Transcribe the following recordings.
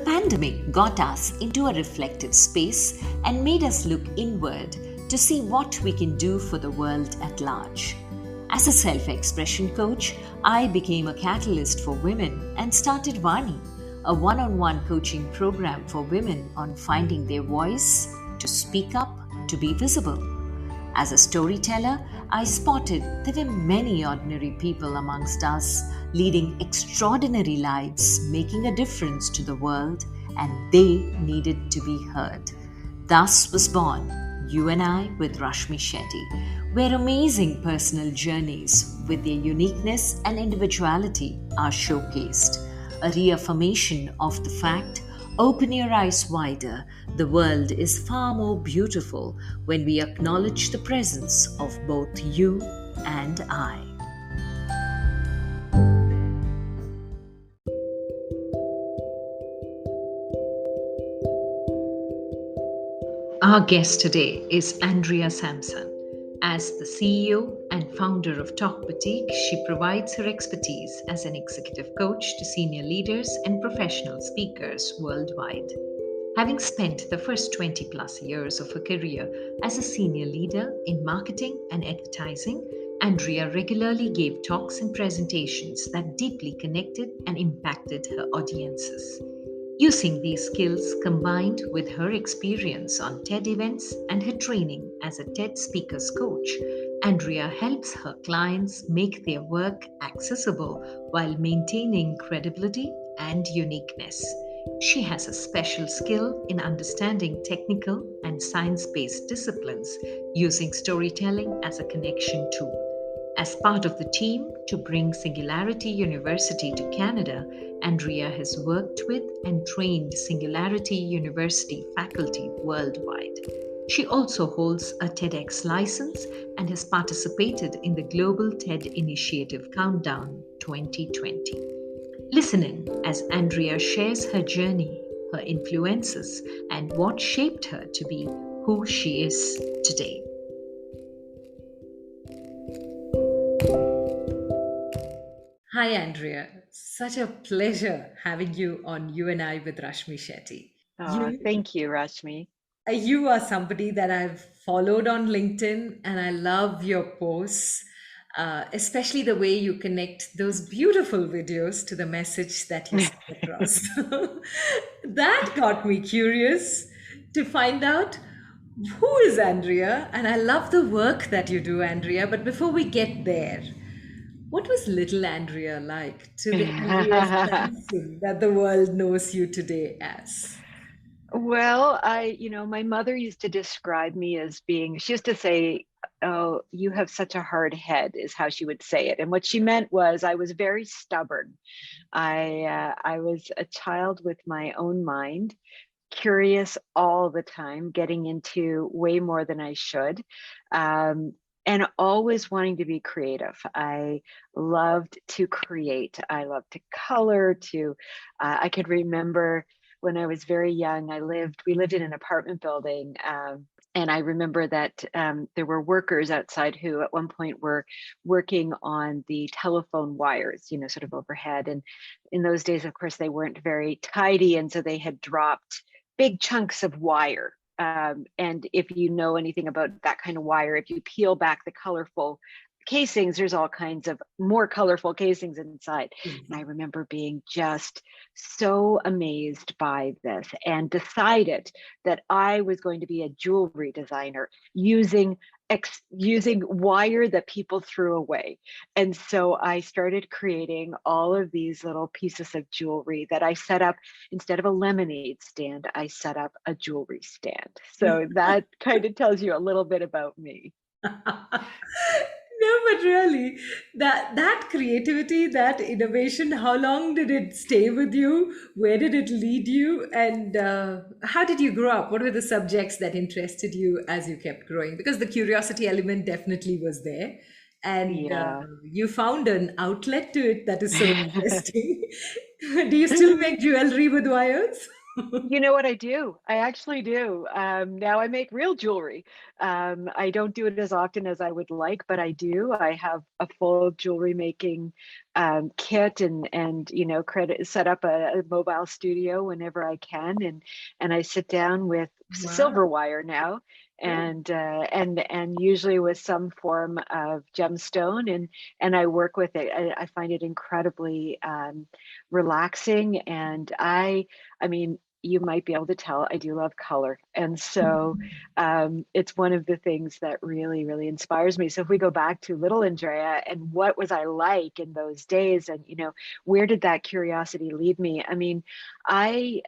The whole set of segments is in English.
pandemic got us into a reflective space and made us look inward to see what we can do for the world at large. As a self expression coach, I became a catalyst for women and started Vani, a one on one coaching program for women on finding their voice, to speak up, to be visible. As a storyteller, I spotted there were many ordinary people amongst us leading extraordinary lives, making a difference to the world, and they needed to be heard. Thus was born You and I with Rashmi Shetty, where amazing personal journeys with their uniqueness and individuality are showcased. A reaffirmation of the fact: open your eyes wider. The world is far more beautiful when we acknowledge the presence of both you and I. Our guest today is Andrea Sampson. As the CEO and founder of Talk Boutique, she provides her expertise as an executive coach to senior leaders and professional speakers worldwide. Having spent the first 20 plus years of her career as a senior leader in marketing and advertising, Andrea regularly gave talks and presentations that deeply connected and impacted her audiences. Using these skills combined with her experience on TED events and her training as a TED speakers coach, Andrea helps her clients make their work accessible while maintaining credibility and uniqueness. She has a special skill in understanding technical and science based disciplines, using storytelling as a connection tool. As part of the team to bring Singularity University to Canada, Andrea has worked with and trained Singularity University faculty worldwide. She also holds a TEDx license and has participated in the Global TED Initiative Countdown 2020. Listen in as Andrea shares her journey, her influences, and what shaped her to be who she is today. Hi, Andrea. Such a pleasure having you on You and I with Rashmi Shetty. Thank you, Rashmi. You are somebody that I've followed on LinkedIn, and I love your posts, especially the way you connect those beautiful videos to the message that you send across. That got me curious to find out who is Andrea, and I love the work that you do, Andrea. But before we get there, what was little Andrea like to the Andrea Sampson that the world knows you today as? Well, my mother used to describe me as being, she used to say, "Oh, you have such a hard head," is how she would say it. And what she meant was I was very stubborn. I was a child with my own mind, curious all the time, getting into way more than I should. And always wanting to be creative. I loved to create. I loved to color. I could remember when I was very young. We lived in an apartment building, and I remember that there were workers outside who, at one point, were working on the telephone wires, sort of overhead. And in those days, of course, they weren't very tidy, and so they had dropped big chunks of wire. And if you know anything about that kind of wire, if you peel back the colorful casings, there's all kinds of more colorful casings inside. Mhm. And I remember being just so amazed by this and decided that I was going to be a jewelry designer using wire that people threw away. And so I started creating all of these little pieces of jewelry that I set up. Instead of a lemonade stand, I set up a jewelry stand. So that kind of tells you a little bit about me. No, but really, that creativity, that innovation, how long did it stay with you? Where did it lead you? And how did you grow up? What were the subjects that interested you as you kept growing? Because the curiosity element definitely was there. And Yeah. you found an outlet to it that is so interesting. Do you still make jewelry with wires? You know what I do? I actually do. Now I make real jewelry. I don't do it as often as I would like, but I do. I have a full jewelry making kit, and credit set up a mobile studio whenever I can, and I sit down with Wow. silver wire now, and usually with some form of gemstone, and I work with it. I find it incredibly relaxing, and I mean, you might be able to tell I do love color. And so it's one of the things that really, really inspires me. So if we go back to little Andrea and what was I like in those days, and, where did that curiosity lead me? I mean, I,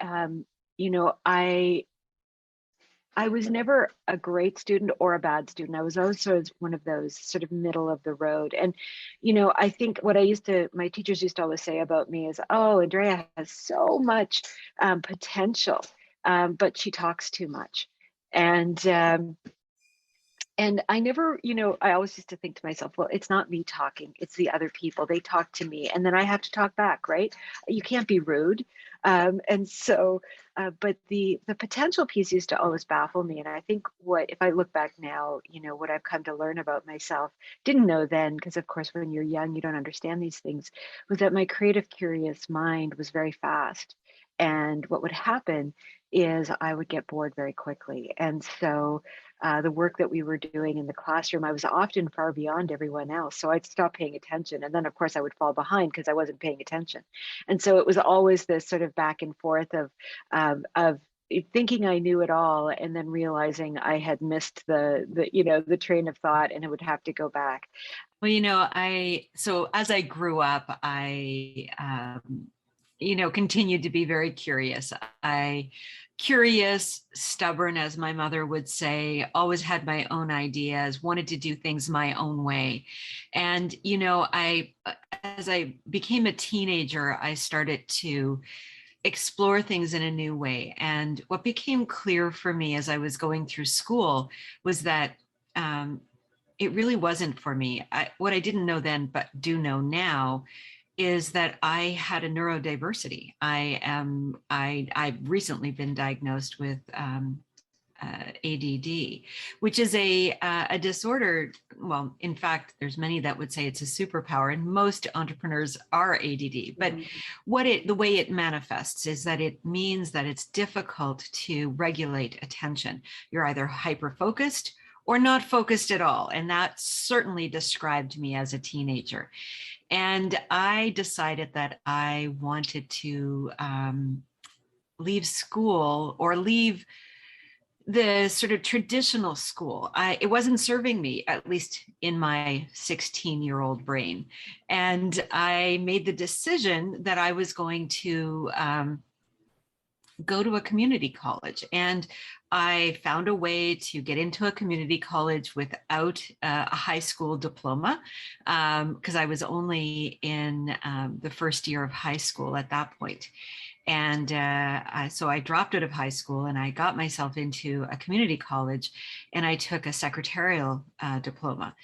you know, I was never a great student or a bad student. I was always sort of one of those sort of middle of the road. And, I think what my teachers used to always say about me is, oh, Andrea has so much potential, but she talks too much. And I never, I always used to think to myself, well, it's not me talking, it's the other people. They talk to me and then I have to talk back, right? You can't be rude. But the potential piece used to always baffle me. And I think if I look back now, what I've come to learn about myself, didn't know then, because of course, when you're young, you don't understand these things, was that my creative, curious mind was very fast. And what would happen is I would get bored very quickly. And so the work that we were doing in the classroom, I was often far beyond everyone else. So I'd stop paying attention. And then, of course, I would fall behind because I wasn't paying attention. And so it was always this sort of back and forth of thinking I knew it all and then realizing I had missed the train of thought and it would have to go back. Well, so as I grew up, I continued to be very curious. Curious, stubborn, as my mother would say, always had my own ideas, wanted to do things my own way. And, as I became a teenager, I started to explore things in a new way. And what became clear for me as I was going through school was that it really wasn't for me. What I didn't know then, but do know now, is that I had a neurodiversity. I've recently been diagnosed with ADD, which is a disorder. Well, in fact, there's many that would say it's a superpower, and most entrepreneurs are ADD. But the way it manifests is that it means that it's difficult to regulate attention. You're either hyper focused or not focused at all, and that certainly described me as a teenager. And I decided that I wanted to leave school, or leave the sort of traditional school. It wasn't serving me, at least in my 16-year-old brain. And I made the decision that I was going to go to a community college. And I found a way to get into a community college without a high school diploma, because I was only in the first year of high school at that point. And so I dropped out of high school and I got myself into a community college, and I took a secretarial diploma.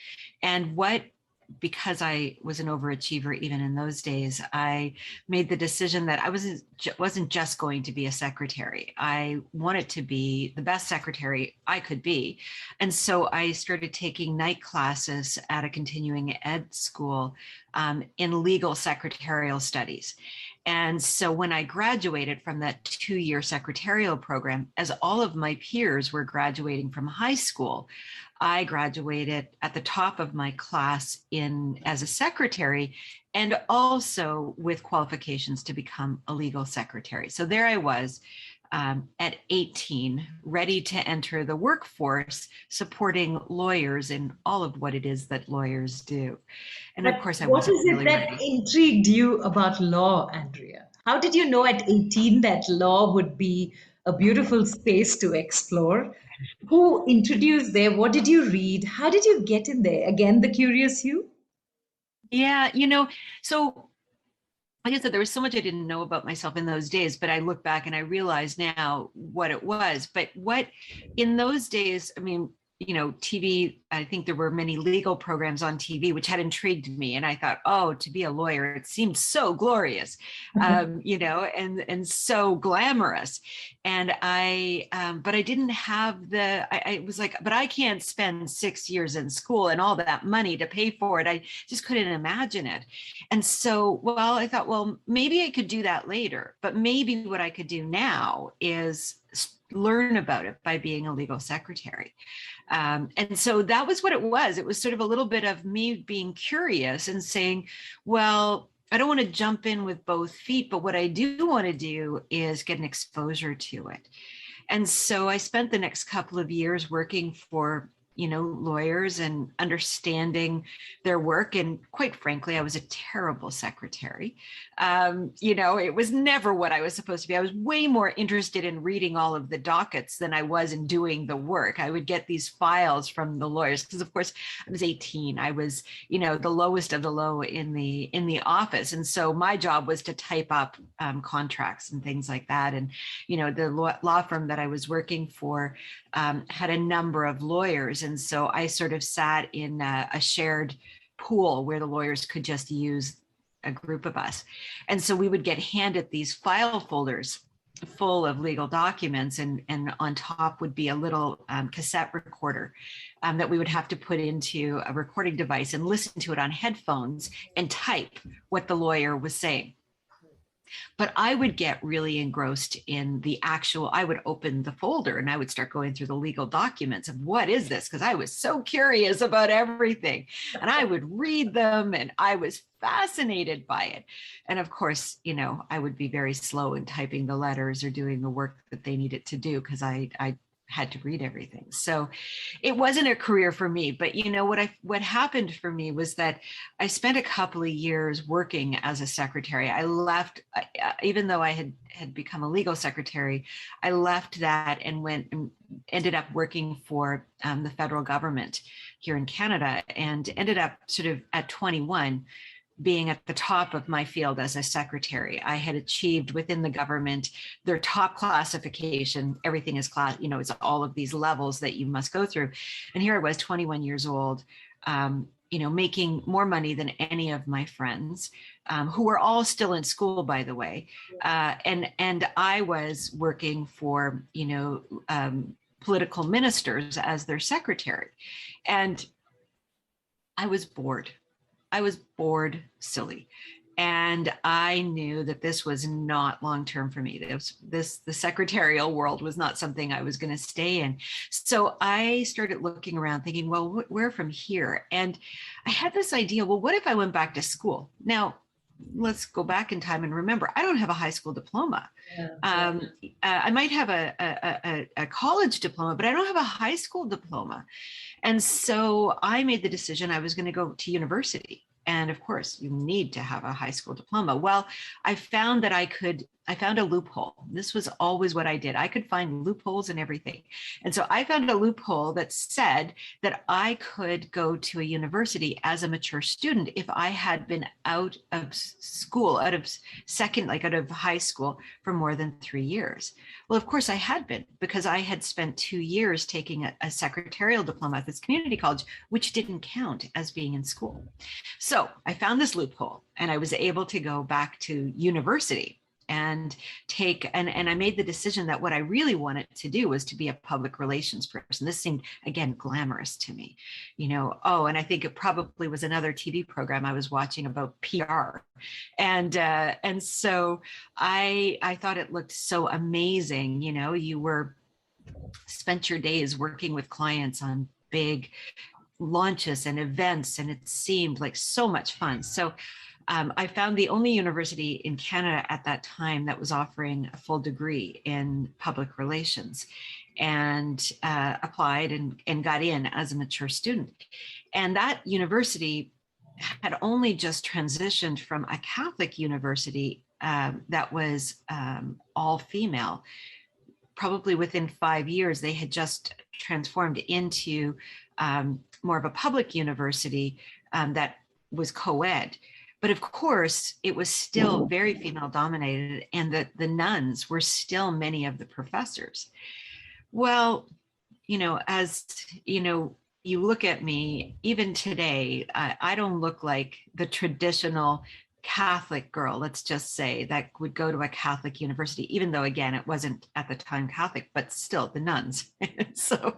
And because I was an overachiever even in those days, I made the decision that I wasn't just going to be a secretary. I wanted to be the best secretary I could be. And so I started taking night classes at a continuing ed school in legal secretarial studies. And so when I graduated from that 2-year secretarial program, as all of my peers were graduating from high school, I graduated at the top of my class as a secretary, and also with qualifications to become a legal secretary. So there I was at 18, ready to enter the workforce, supporting lawyers in all of what it is that lawyers do. And But of course, I what wasn't is it really that ready. intrigued you about law, Andrea? How did you know at 18 that law would be a beautiful space to explore? Who introduced there? What did you read? How did you get in there? Again, the curious you? Yeah, so like I said, there was so much I didn't know about myself in those days, but I look back and I realize now what it was. But in those days, I mean, TV, I think there were many legal programs on TV, which had intrigued me. And I thought, oh, to be a lawyer, it seemed so glorious, and so glamorous. And but I didn't have I was like, but I can't spend 6 years in school and all that money to pay for it. I just couldn't imagine it. And so, well, I thought, well, maybe I could do that later, but maybe what I could do now is learn about it by being a legal secretary. And so that was what it was. It was sort of a little bit of me being curious and saying, well, I don't want to jump in with both feet, but what I do want to do is get an exposure to it. And so I spent the next couple of years working for lawyers and understanding their work. And quite frankly, I was a terrible secretary. It was never what I was supposed to be. I was way more interested in reading all of the dockets than I was in doing the work. I would get these files from the lawyers because, of course, I was 18. I was, the lowest of the low in the office. And so my job was to type up contracts and things like that. And, the law firm that I was working for had a number of lawyers. And so I sort of sat in a shared pool where the lawyers could just use a group of us. And so we would get handed these file folders full of legal documents, and on top would be a little cassette recorder that we would have to put into a recording device and listen to it on headphones and type what the lawyer was saying. But I would get really engrossed in I would open the folder and I would start going through the legal documents of what is this? Because I was so curious about everything. And I would read them and I was fascinated by it. And of course, I would be very slow in typing the letters or doing the work that they needed to do because I had to read everything. So it wasn't a career for me. But what happened for me was that I spent a couple of years working as a secretary. I left, even though I had become a legal secretary, I left that and went and ended up working for the federal government here in Canada, and ended up sort of at 21 being at the top of my field as a secretary. I had achieved within the government their top classification. Everything is class, it's all of these levels that you must go through. And here I was, 21 years old, making more money than any of my friends, who were all still in school, by the way. And I was working for, political ministers as their secretary. And I was bored. I was bored silly. And I knew that this was not long-term for me. The secretarial world was not something I was going to stay in. So I started looking around thinking, well, where from here? And I had this idea, well, what if I went back to school? Now, let's go back in time and remember, I don't have a high school diploma. I might have a college diploma, but I don't have a high school diploma. And so I made the decision I was going to go to university. And of course, you need to have a high school diploma. Well, I found that I found a loophole. This was always what I did. I could find loopholes in everything. And so I found a loophole that said that I could go to a university as a mature student if I had been out of school, out of high school for more than 3 years. Well, of course I had been, because I had spent 2 years taking a secretarial diploma at this community college, which didn't count as being in school. So I found this loophole and I was able to go back to university and and I made the decision that what I really wanted to do was to be a public relations person. This seemed, again, glamorous to me, and I think it probably was another TV program I was watching about PR. And so I thought it looked so amazing. You spent your days working with clients on big launches and events, and it seemed like so much fun. So I found the only university in Canada at that time that was offering a full degree in public relations, and applied and got in as a mature student. And that university had only just transitioned from a Catholic university that was all female. Probably within 5 years, they had just transformed into more of a public university that was co-ed. But of course, it was still very female dominated, and the nuns were still many of the professors. Well, as you look at me, even today, I don't look like the traditional Catholic girl, let's just say, that would go to a Catholic university, even though, again, it wasn't at the time Catholic, but still the nuns. So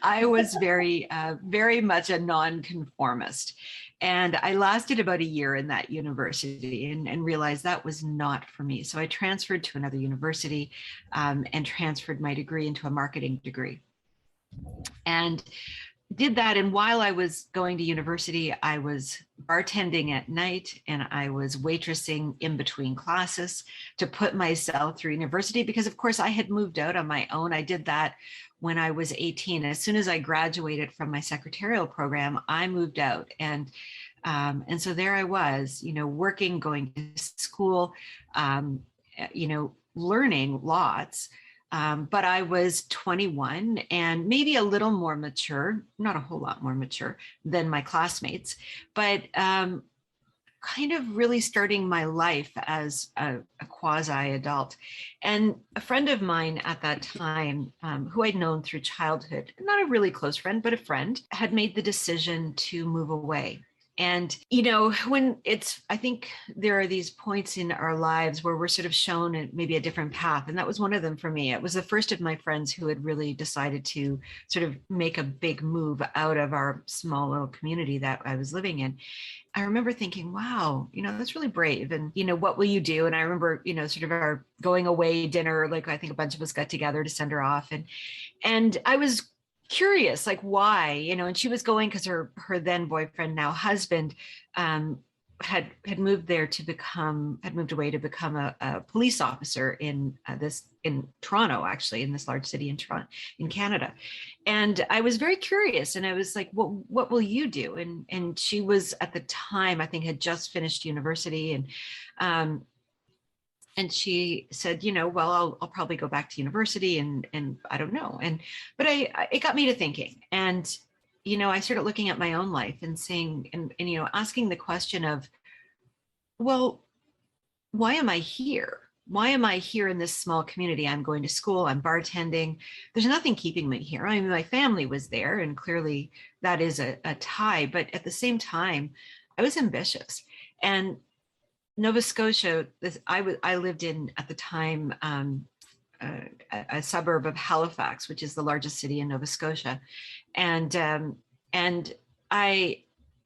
I was very much a nonconformist. And I lasted about a year in that university and realized that was not for me. So I transferred to another university and transferred my degree into a marketing degree. And did that. And while I was going to university, I was bartending at night and I was waitressing in between classes to put myself through university, because of course I had moved out on my own. I did that when I was 18. As soon as I graduated from my secretarial program, I moved out. And so there I was, working, going to school, learning lots. But I was 21 and maybe a little more mature, not a whole lot more mature than my classmates, but kind of really starting my life as a quasi-adult. And a friend of mine at that time, who I'd known through childhood, not a really close friend, but a friend, had made the decision to move away. And, I think there are these points in our lives where we're sort of shown maybe a different path. And that was one of them for me. It was the first of my friends who had really decided to sort of make a big move out of our small little community that I was living in. I remember thinking, wow, that's really brave. And, what will you do? And I remember, sort of our going away dinner, like I think a bunch of us got together to send her off. And I was curious, like why, and she was going because her then boyfriend, now husband, had moved away to become a police officer in Toronto, actually, in this large city in Toronto, in Canada. And I was very curious, and I was like, what will you do? And she was, at the time, I think, had just finished university, and she said, well, I'll probably go back to university and I don't know. But it got me to thinking. And, I started looking at my own life and saying, and asking the question of, well, why am I here? Why am I here in this small community? I'm going to school, I'm bartending. There's nothing keeping me here. I mean, my family was there, and clearly that is a tie. But at the same time, I was ambitious. And Nova Scotia, I lived in, at the time, a suburb of Halifax, which is the largest city in Nova Scotia, and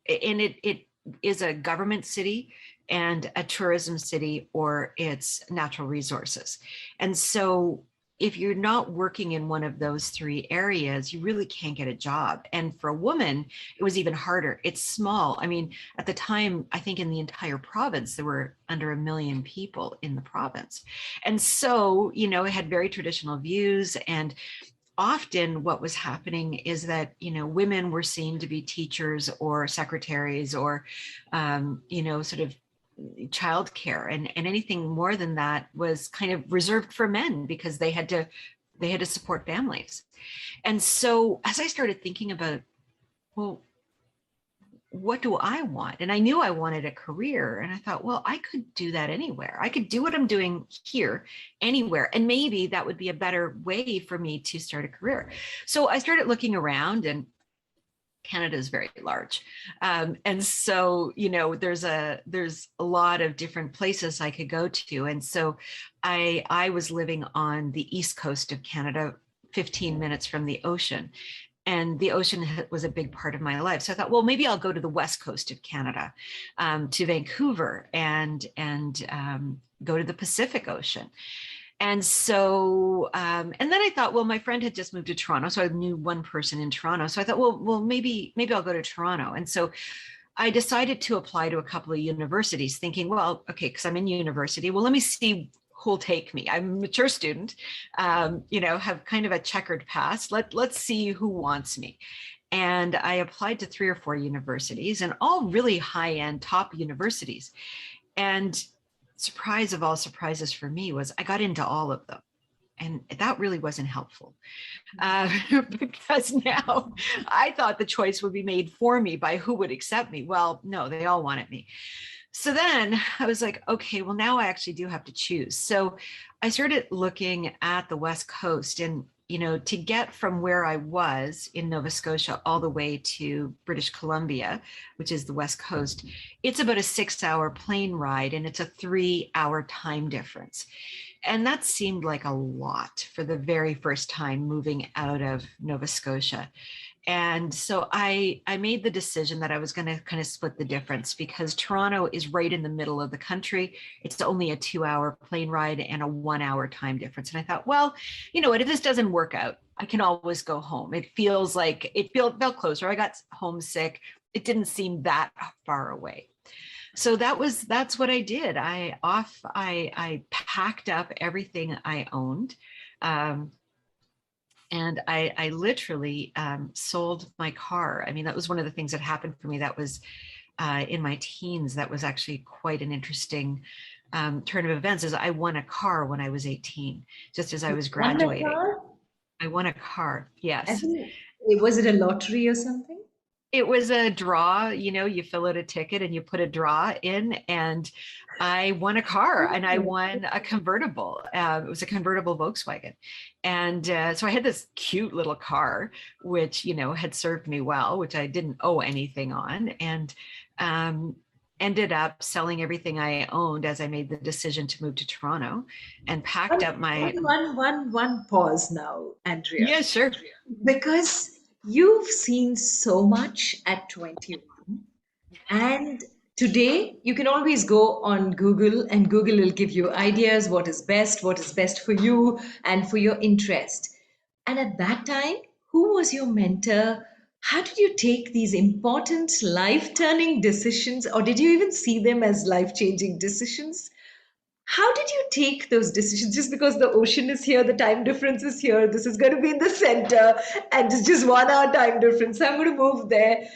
it is a government city and a tourism city, or it's natural resources. And so if you're not working in one of those three areas, you really can't get a job. And for a woman, it was even harder. It's small. I mean, at the time, I think in the entire province, there were under 1 million people in the province. And so, it had very traditional views. And often what was happening is that, women were seen to be teachers or secretaries or, sort of childcare, and anything more than that was kind of reserved for men because they had to support families. And so as I started thinking about, well, what do I want? And I knew I wanted a career, and I thought, well, I could do that anywhere. I could do what I'm doing here anywhere, and maybe that would be a better way for me to start a career. So I started looking around, and Canada is very large. And so, there's a lot of different places I could go to. And so I was living on the east coast of Canada, 15 minutes from the ocean. And the ocean was a big part of my life. So I thought, well, maybe I'll go to the west coast of Canada, to Vancouver, and go to the Pacific Ocean. And so, and then I thought, well, my friend had just moved to Toronto, so I knew one person in Toronto. So I thought, well, maybe I'll go to Toronto. And so I decided to apply to a couple of universities, thinking, well, okay, because I'm in university, well, let me see who'll take me. I'm a mature student, have kind of a checkered past. Let's see who wants me. And I applied to 3 or 4 universities, and all really high-end top universities. And surprise of all surprises for me was I got into all of them. And that really wasn't helpful, because now I thought the choice would be made for me by who would accept me. Well, no, they all wanted me. So then I was like, okay, well, now I actually do have to choose. So I started looking at the West Coast, and to get from where I was in Nova Scotia all the way to British Columbia, which is the West Coast, it's about a 6-hour plane ride and it's a 3-hour time difference. And that seemed like a lot for the very first time moving out of Nova Scotia. And so I made the decision that I was going to kind of split the difference, because Toronto is right in the middle of the country. It's only a 2-hour plane ride and a 1-hour time difference. And I thought, well, you know what, if this doesn't work out, I can always go home. It feels like it felt closer. I got homesick. It didn't seem that far away. So that's what I did. I packed up everything I owned. And I literally sold my car. I mean, that was one of the things that happened for me. That was in my teens. That was actually quite an interesting turn of events. Is I won a car when I was 18, just as I was graduating. I won a car. Yes. Was it a lottery or something? It was a draw, you fill out a ticket and you put a draw in, and I won a car, and I won a convertible. It was a convertible Volkswagen. And so I had this cute little car, which, had served me well, which I didn't owe anything on, and ended up selling everything I owned as I made the decision to move to Toronto, and packed up my... One pause now, Andrea. Yeah, sure. Because you've seen so much at 21, and today you can always go on Google, and Google will give you ideas, what is best for you and for your interest. And at that time, who was your mentor? How did you take these important life-turning decisions, or did you even see them as life-changing decisions? How did you take those decisions? Just because the ocean is here, the time difference is here, this is going to be in the center, and it's just 1 hour time difference, so I'm going to move there.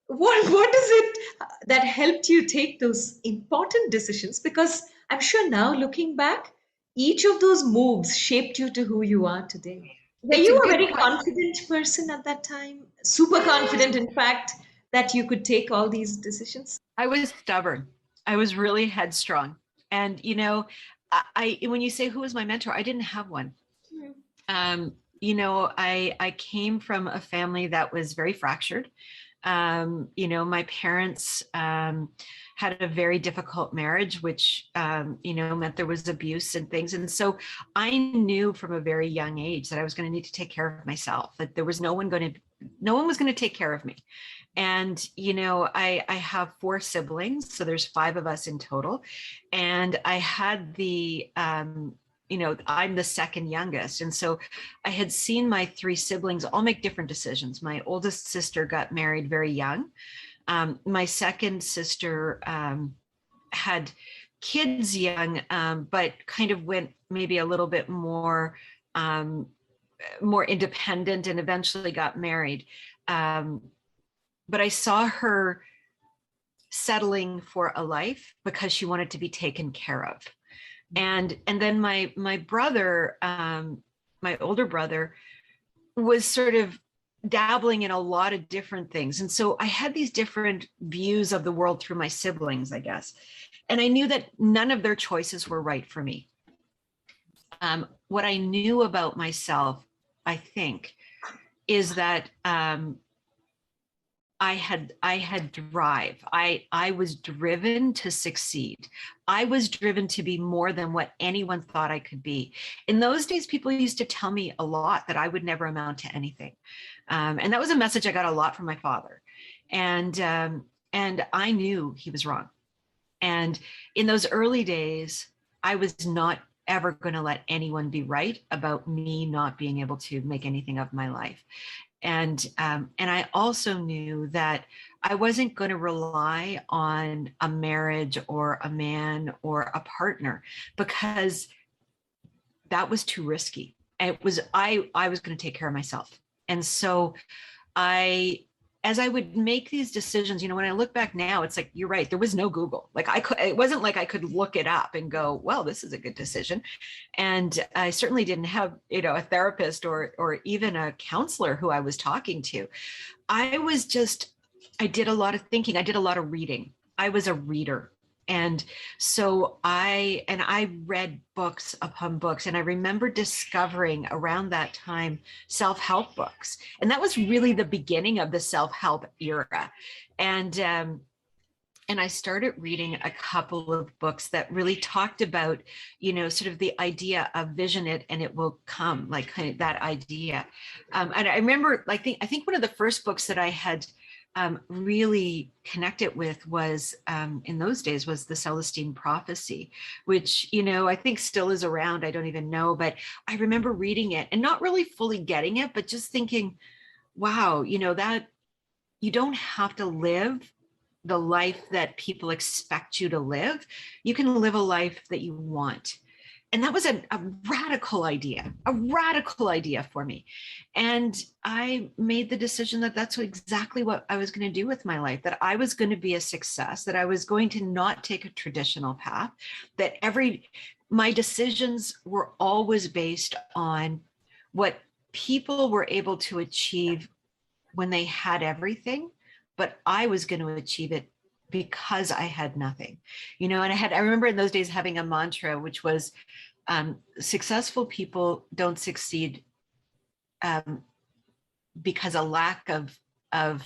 What is it that helped you take those important decisions? Because I'm sure now, looking back, each of those moves shaped you to who you are today. Were It's a you a good very question. confident person at that time? Super confident, in fact, that you could take all these decisions? I was stubborn. I was really headstrong. And, I when you say who was my mentor, I didn't have one. I came from a family that was very fractured. My parents had a very difficult marriage, which, meant there was abuse and things. And so I knew from a very young age that I was going to need to take care of myself, that there was no one was going to take care of me. And, I have 4 siblings, so there's 5 of us in total. And I had I'm the second youngest. And so I had seen my 3 siblings all make different decisions. My oldest sister got married very young. My second sister had kids young, but kind of went maybe a little bit more independent, and eventually got married. But I saw her settling for a life because she wanted to be taken care of. And then my brother, my older brother, was sort of dabbling in a lot of different things. And so I had these different views of the world through my siblings, I guess. And I knew that none of their choices were right for me. What I knew about myself, I think, is that I had drive. I was driven to succeed. I was driven to be more than what anyone thought I could be. In those days, people used to tell me a lot that I would never amount to anything. And that was a message I got a lot from my father. And I knew he was wrong. And in those early days, I was not ever going to let anyone be right about me not being able to make anything of my life. And I also knew that I wasn't going to rely on a marriage or a man or a partner, because that was too risky. I was going to take care of myself. And so as I would make these decisions, when I look back now, it's like, you're right. There was no Google. It wasn't like I could look it up and go, well, this is a good decision. And I certainly didn't have, a therapist or even a counselor who I was talking to. I did a lot of thinking. I did a lot of reading. I was a reader. And so I read books upon books, and I remember discovering around that time self-help books. And that was really the beginning of the self-help era. And I started reading a couple of books that really talked about, sort of the idea of vision it and it will come, like kind of that idea. And I remember, I think one of the first books that I had really connected with was in those days was the Celestine Prophecy, which, I think still is around. I don't even know, but I remember reading it and not really fully getting it, but just thinking, wow, that you don't have to live the life that people expect you to live. You can live a life that you want. And that was a radical idea for me. And I made the decision that that's exactly what I was going to do with my life, that I was going to be a success, that I was going to not take a traditional path, that my decisions were always based on what people were able to achieve when they had everything, but I was going to achieve it because I had nothing, and I remember in those days having a mantra, which was successful people don't succeed because of lack of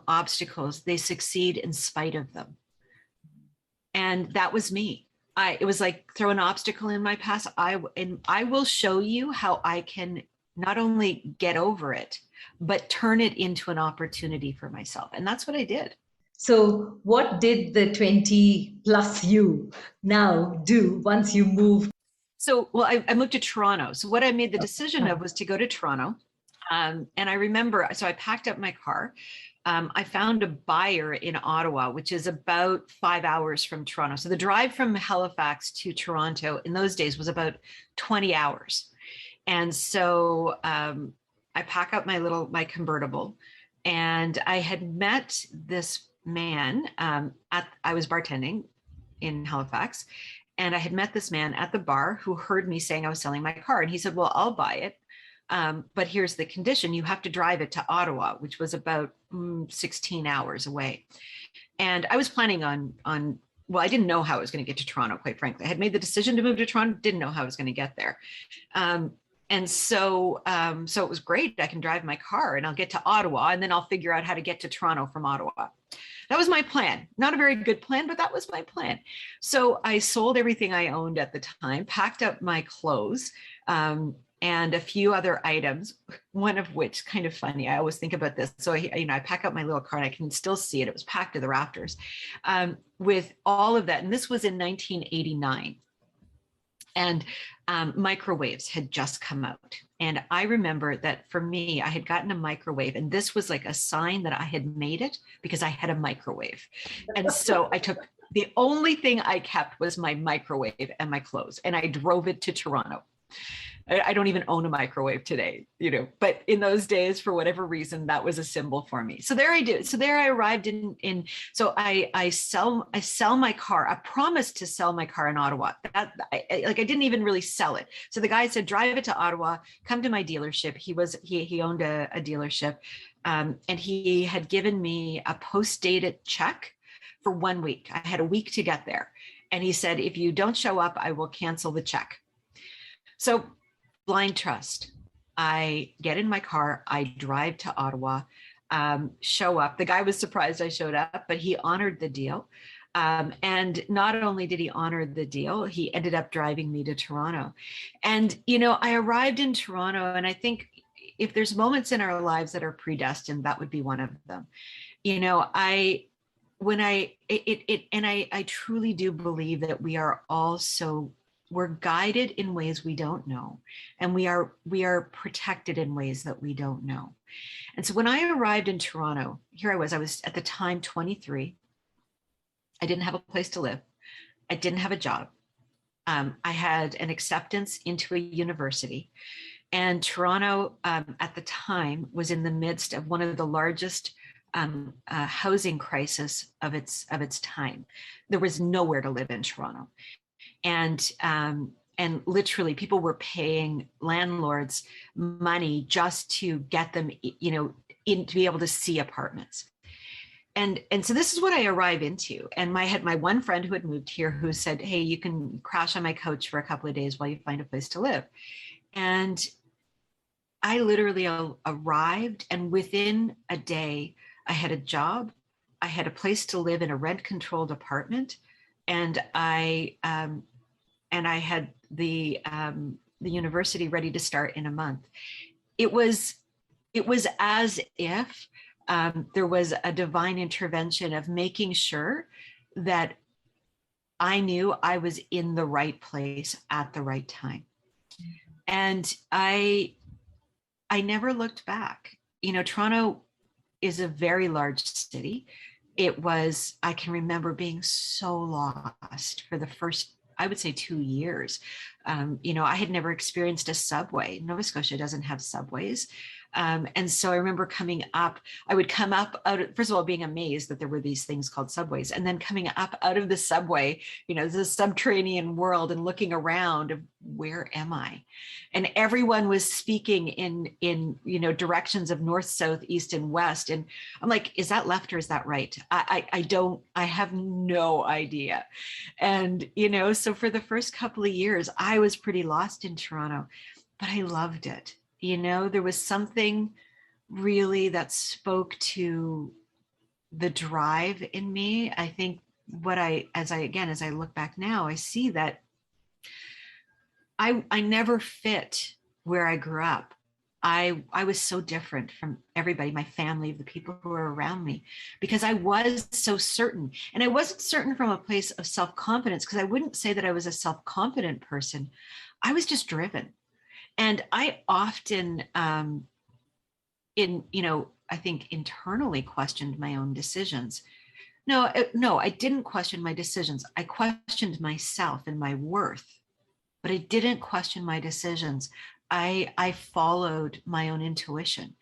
obstacles. They succeed in spite of them. And that was me. It was like throw an obstacle in my path. I will show you how I can not only get over it, but turn it into an opportunity for myself. And that's what I did. So, what did the 20 plus you now do once you moved? So, well, I moved to Toronto. So, what I made the decision of was to go to Toronto. And I remember, so I packed up my car. I found a buyer in Ottawa, which is about 5 hours from Toronto. So, the drive from Halifax to Toronto in those days was about 20 hours. And so I pack up my convertible, and I had met this man I was bartending in Halifax, and I had met this man at the bar who heard me saying I was selling my car. And he said, well, I'll buy it. But here's the condition. You have to drive it to Ottawa, which was about 16 hours away. And I was planning on, well, I didn't know how I was going to get to Toronto, quite frankly. I had made the decision to move to Toronto, didn't know how I was going to get there. And so it was great. I can drive my car and I'll get to Ottawa, and then I'll figure out how to get to Toronto from Ottawa. That was my plan. Not a very good plan, but that was my plan. So I sold everything I owned at the time, packed up my clothes, and a few other items, one of which, kind of funny, I always think about this. So I pack up my little car and I can still see it. It was packed to the rafters with all of that. And this was in 1989. And microwaves had just come out. And I remember that for me, I had gotten a microwave, and this was like a sign that I had made it because I had a microwave. And so the only thing I kept was my microwave and my clothes, and I drove it to Toronto. I don't even own a microwave today, but in those days, for whatever reason, that was a symbol for me. So there I did. So there I arrived so I sell my car. I promised to sell my car in Ottawa. I didn't even really sell it. So the guy said, drive it to Ottawa, come to my dealership. He owned a dealership. And he had given me a post-dated check for 1 week. I had a week to get there. And he said, if you don't show up, I will cancel the check. So blind trust. I get in my car, I drive to Ottawa, show up. The guy was surprised I showed up, but he honored the deal. And not only did he honor the deal, he ended up driving me to Toronto. And, I arrived in Toronto, and I think if there's moments in our lives that are predestined, that would be one of them. I truly do believe that we are all we're guided in ways we don't know, and we are protected in ways that we don't know. And so when I arrived in Toronto, here I was at the time 23. I didn't have a place to live. I didn't have a job. I had an acceptance into a university, and Toronto at the time was in the midst of one of the largest housing crisis of its time. There was nowhere to live in Toronto. And literally people were paying landlords money just to get them, to be able to see apartments. and so this is what I arrive into. And I had my one friend who had moved here who said, hey, you can crash on my couch for a couple of days while you find a place to live. And I literally arrived, and within a day, I had a job, I had a place to live in a rent-controlled apartment, and I had the university ready to start in a month. It was as if there was a divine intervention of making sure that I knew I was in the right place at the right time. And I never looked back. You know, Toronto is a very large city. I can remember being so lost for the first, I would say, 2 years. You know, I had never experienced a subway. Nova Scotia doesn't have subways. And so I remember coming up, I would come up out of, first of all, being amazed that there were these things called subways, and then coming up out of the subway, you know, the subterranean world, and looking around of, where am I? And everyone was speaking in, you know, directions of north, south, east, and west. And I'm like, is that left or is that right? I have no idea. And, you know, so for the first couple of years, I was pretty lost in Toronto, but I loved it. You know, there was something really that spoke to the drive in me. I think as I look back now, I see that I never fit where I grew up. I was so different from everybody, my family, the people who were around me, because I was so certain. And I wasn't certain from a place of self-confidence, because I wouldn't say that I was a self-confident person. I was just driven. And I often, I think internally questioned my own decisions. No, I didn't question my decisions. I questioned myself and my worth, but I didn't question my decisions. I followed my own intuition.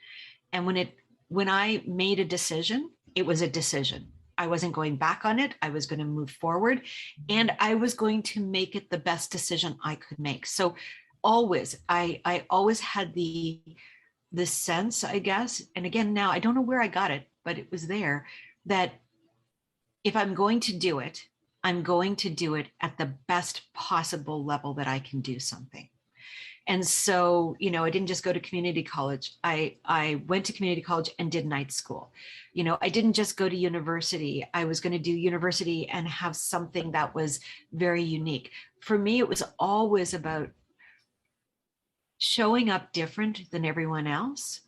And when I made a decision, it was a decision. I wasn't going back on it. I was going to move forward, and I was going to make it the best decision I could make. So I always had the sense, I guess, and again, now I don't know where I got it, but it was there, that if I'm going to do it, I'm going to do it at the best possible level that I can do something. And so, you know, I didn't just go to community college. I went to community college and did night school. You know, I didn't just go to university. I was going to do university and have something that was very unique. For me, it was always about showing up different than everyone else,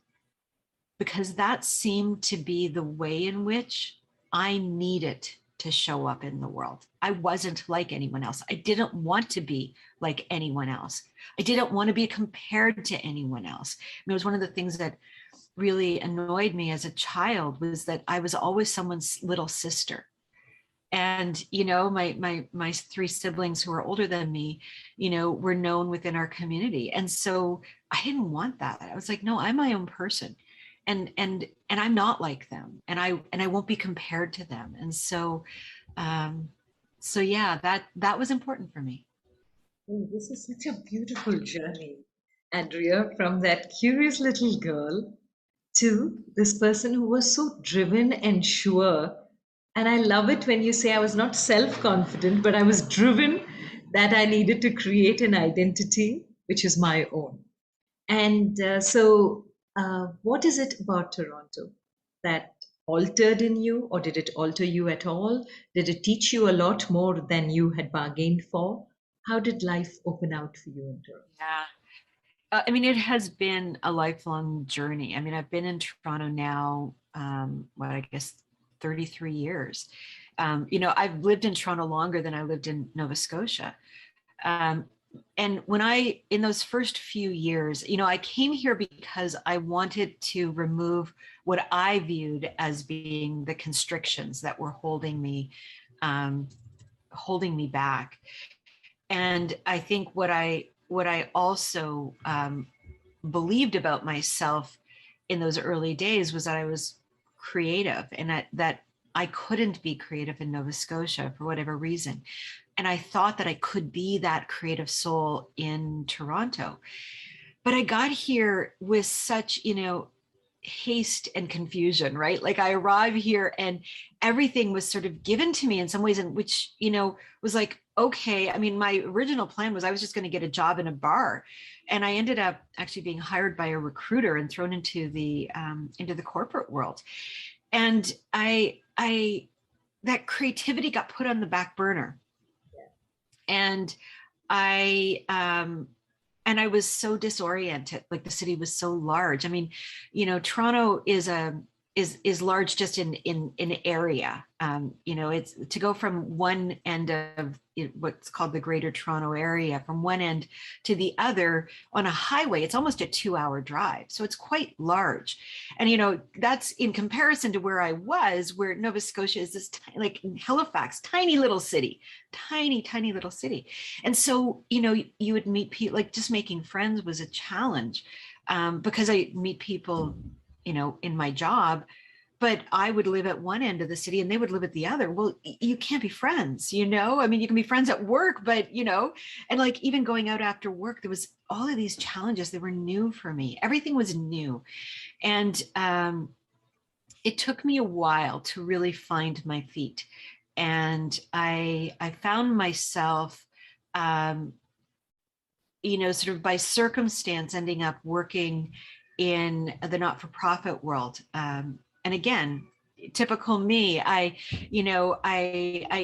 because that seemed to be the way in which I needed to show up in the world. I wasn't like anyone else. I didn't want to be like anyone else. I didn't want to be compared to anyone else. And it was one of the things that really annoyed me as a child, was that I was always someone's little sister. And, you know, my 3 siblings who are older than me, you know, were known within our community. And so I didn't want that. I was like, no, I'm my own person. And I'm not like them. And I won't be compared to them. And so, yeah, that was important for me. Oh, this is such a beautiful journey, Andrea, from that curious little girl to this person who was so driven and sure. And I love it when you say I was not self confident, but I was driven, that I needed to create an identity which is my own. And what is it about Toronto that altered in you, or did it alter you at all? Did it teach you a lot more than you had bargained for? How did life open out for you in Toronto? Yeah. I mean, it has been a lifelong journey. I mean, I've been in Toronto now, I guess 33 years. You know, I've lived in Toronto longer than I lived in Nova Scotia. And in those first few years, you know, I came here because I wanted to remove what I viewed as being the constrictions that were holding me back. And I think what I also believed about myself in those early days was that I was creative, and that I couldn't be creative in Nova Scotia for whatever reason. And I thought that I could be that creative soul in Toronto. But I got here with such, you know, haste and confusion, right? Like I arrive here and everything was sort of given to me in some ways, and which, was like, okay. I mean, my original plan was I was just going to get a job in a bar. And I ended up actually being hired by a recruiter and thrown into the corporate world. And that creativity got put on the back burner. And I was so disoriented. Like the city was so large. I mean, Toronto is large just in area. It's to go from one end of what's called the Greater Toronto Area, from one end to the other on a highway. It's almost a 2-hour drive, so it's quite large. And that's in comparison to where I was, where Nova Scotia is this like Halifax, tiny little city. And so you would meet people. Like just making friends was a challenge, because I meet people in my job, but I would live at one end of the city and they would live at the other. Well, you can't be friends, I mean, you can be friends at work, but, and like even going out after work, there was all of these challenges that were new for me. Everything was new. And it took me a while to really find my feet. And I found myself, sort of by circumstance, ending up working in the not-for-profit world. And again, typical me, I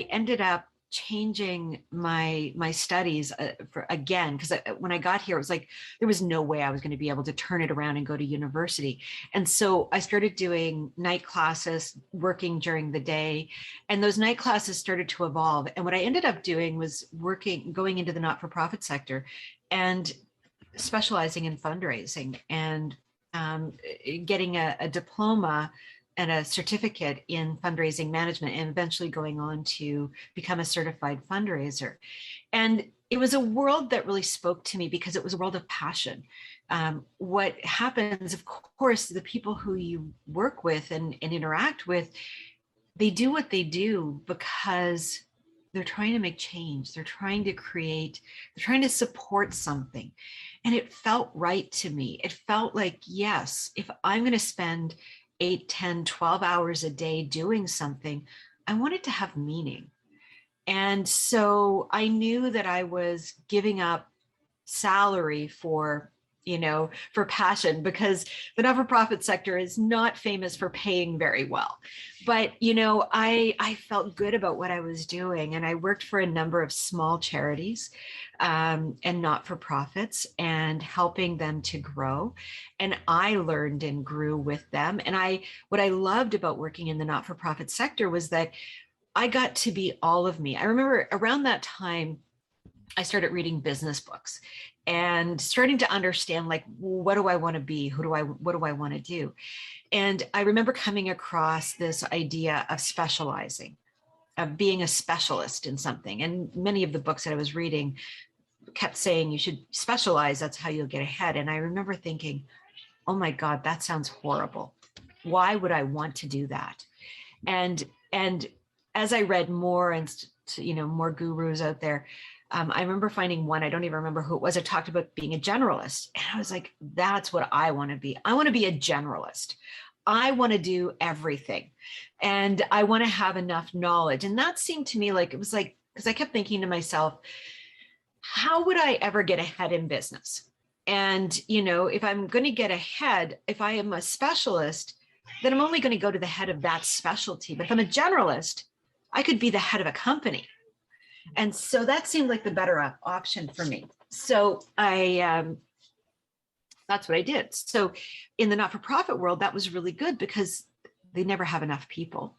ended up changing my studies because when I got here, it was like, there was no way I was going to be able to turn it around and go to university. And so I started doing night classes, working during the day, and those night classes started to evolve. And what I ended up doing was going into the not-for-profit sector and specializing in fundraising and getting a diploma and a certificate in fundraising management, and eventually going on to become a certified fundraiser. And it was a world that really spoke to me because it was a world of passion. What happens, of course, the people who you work with and interact with, they do what they do because they're trying to make change. They're trying to create, they're trying to support something. And it felt right to me. It felt like, yes, if I'm going to spend 8, 10, 12 hours a day doing something, I want it to have meaning. And so I knew that I was giving up salary for passion, because the not-for-profit sector is not famous for paying very well. But, I felt good about what I was doing. And I worked for a number of small charities and not-for-profits, and helping them to grow. And I learned and grew with them. And what I loved about working in the not-for-profit sector was that I got to be all of me. I remember around that time, I started reading business books and starting to understand, like, what do I want to be? What do I want to do? And I remember coming across this idea of specializing, of being a specialist in something. And many of the books that I was reading kept saying you should specialize, that's how you'll get ahead. And I remember thinking, oh my God, that sounds horrible. Why would I want to do that? And as I read more and more gurus out there, I remember finding one, I don't even remember who it was, I talked about being a generalist. And I was like, that's what I want to be. I want to be a generalist. I want to do everything. And I want to have enough knowledge. And that seemed to me like, it was like, because I kept thinking to myself, how would I ever get ahead in business? And, if I'm going to get ahead, if I am a specialist, then I'm only going to go to the head of that specialty. But if I'm a generalist, I could be the head of a company. And so that seemed like the better option for me. So that's what I did. So in the not-for-profit world, that was really good because they never have enough people.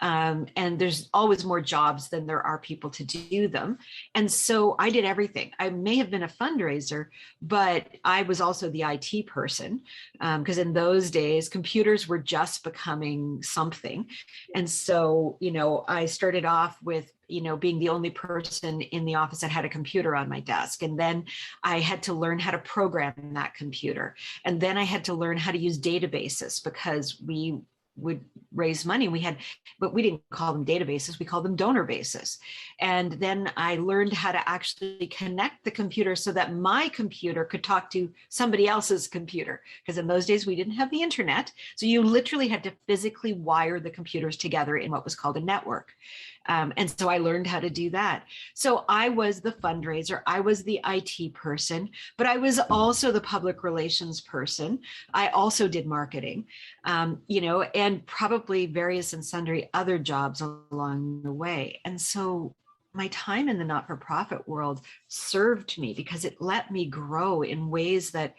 And there's always more jobs than there are people to do them. And so I did everything. I may have been a fundraiser, but I was also the IT person, because in those days, computers were just becoming something. And so, I started off with, being the only person in the office that had a computer on my desk. And then I had to learn how to program that computer. And then I had to learn how to use databases, because we would raise money. But we didn't call them databases, we called them donor bases. And then I learned how to actually connect the computer so that my computer could talk to somebody else's computer. Because in those days we didn't have the internet. So you literally had to physically wire the computers together in what was called a network. And so I learned how to do that. So I was the fundraiser, I was the IT person, but I was also the public relations person. I also did marketing, and probably various and sundry other jobs along the way. And so my time in the not-for-profit world served me because it let me grow in ways that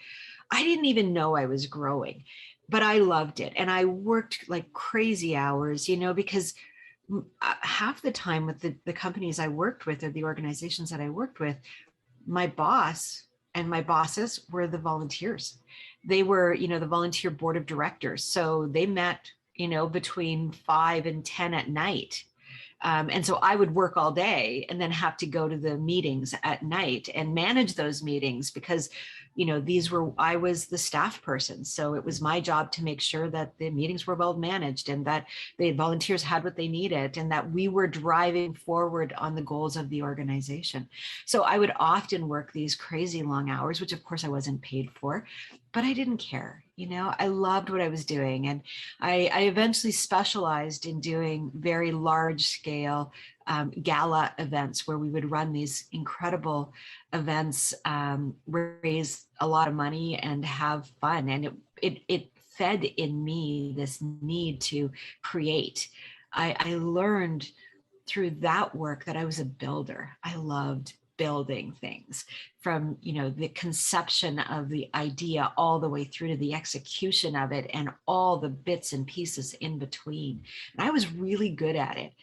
I didn't even know I was growing, but I loved it. And I worked like crazy hours, because half the time with the companies I worked with, or the organizations that I worked with, my boss and my bosses were the volunteers. They were, the volunteer board of directors. So they met, between 5 and 10 at night. And so I would work all day and then have to go to the meetings at night and manage those meetings because, I was the staff person. So it was my job to make sure that the meetings were well managed and that the volunteers had what they needed and that we were driving forward on the goals of the organization. So I would often work these crazy long hours, which of course I wasn't paid for, but I didn't care. I loved what I was doing. And I eventually specialized in doing very large scale gala events where we would run these incredible events, raise a lot of money and have fun. And it fed in me this need to create. I learned through that work that I was a builder. I loved building things from, the conception of the idea all the way through to the execution of it and all the bits and pieces in between. And I was really good at it.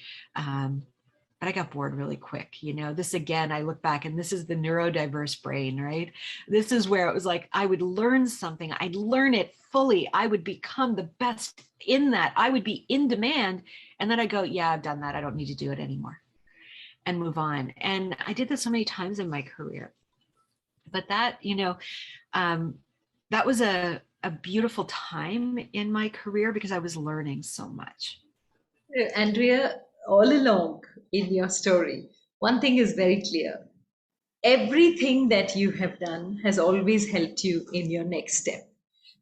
But I got bored really quick. This again, I look back and this is the neurodiverse brain, right? This is where it was like, I would learn something, I'd learn it fully. I would become the best in that. I would be in demand. And then I go, yeah, I've done that. I don't need to do it anymore, and move on. And I did this so many times in my career. But that, that was a beautiful time in my career because I was learning so much. Andrea, all along in your story, one thing is very clear. Everything that you have done has always helped you in your next step,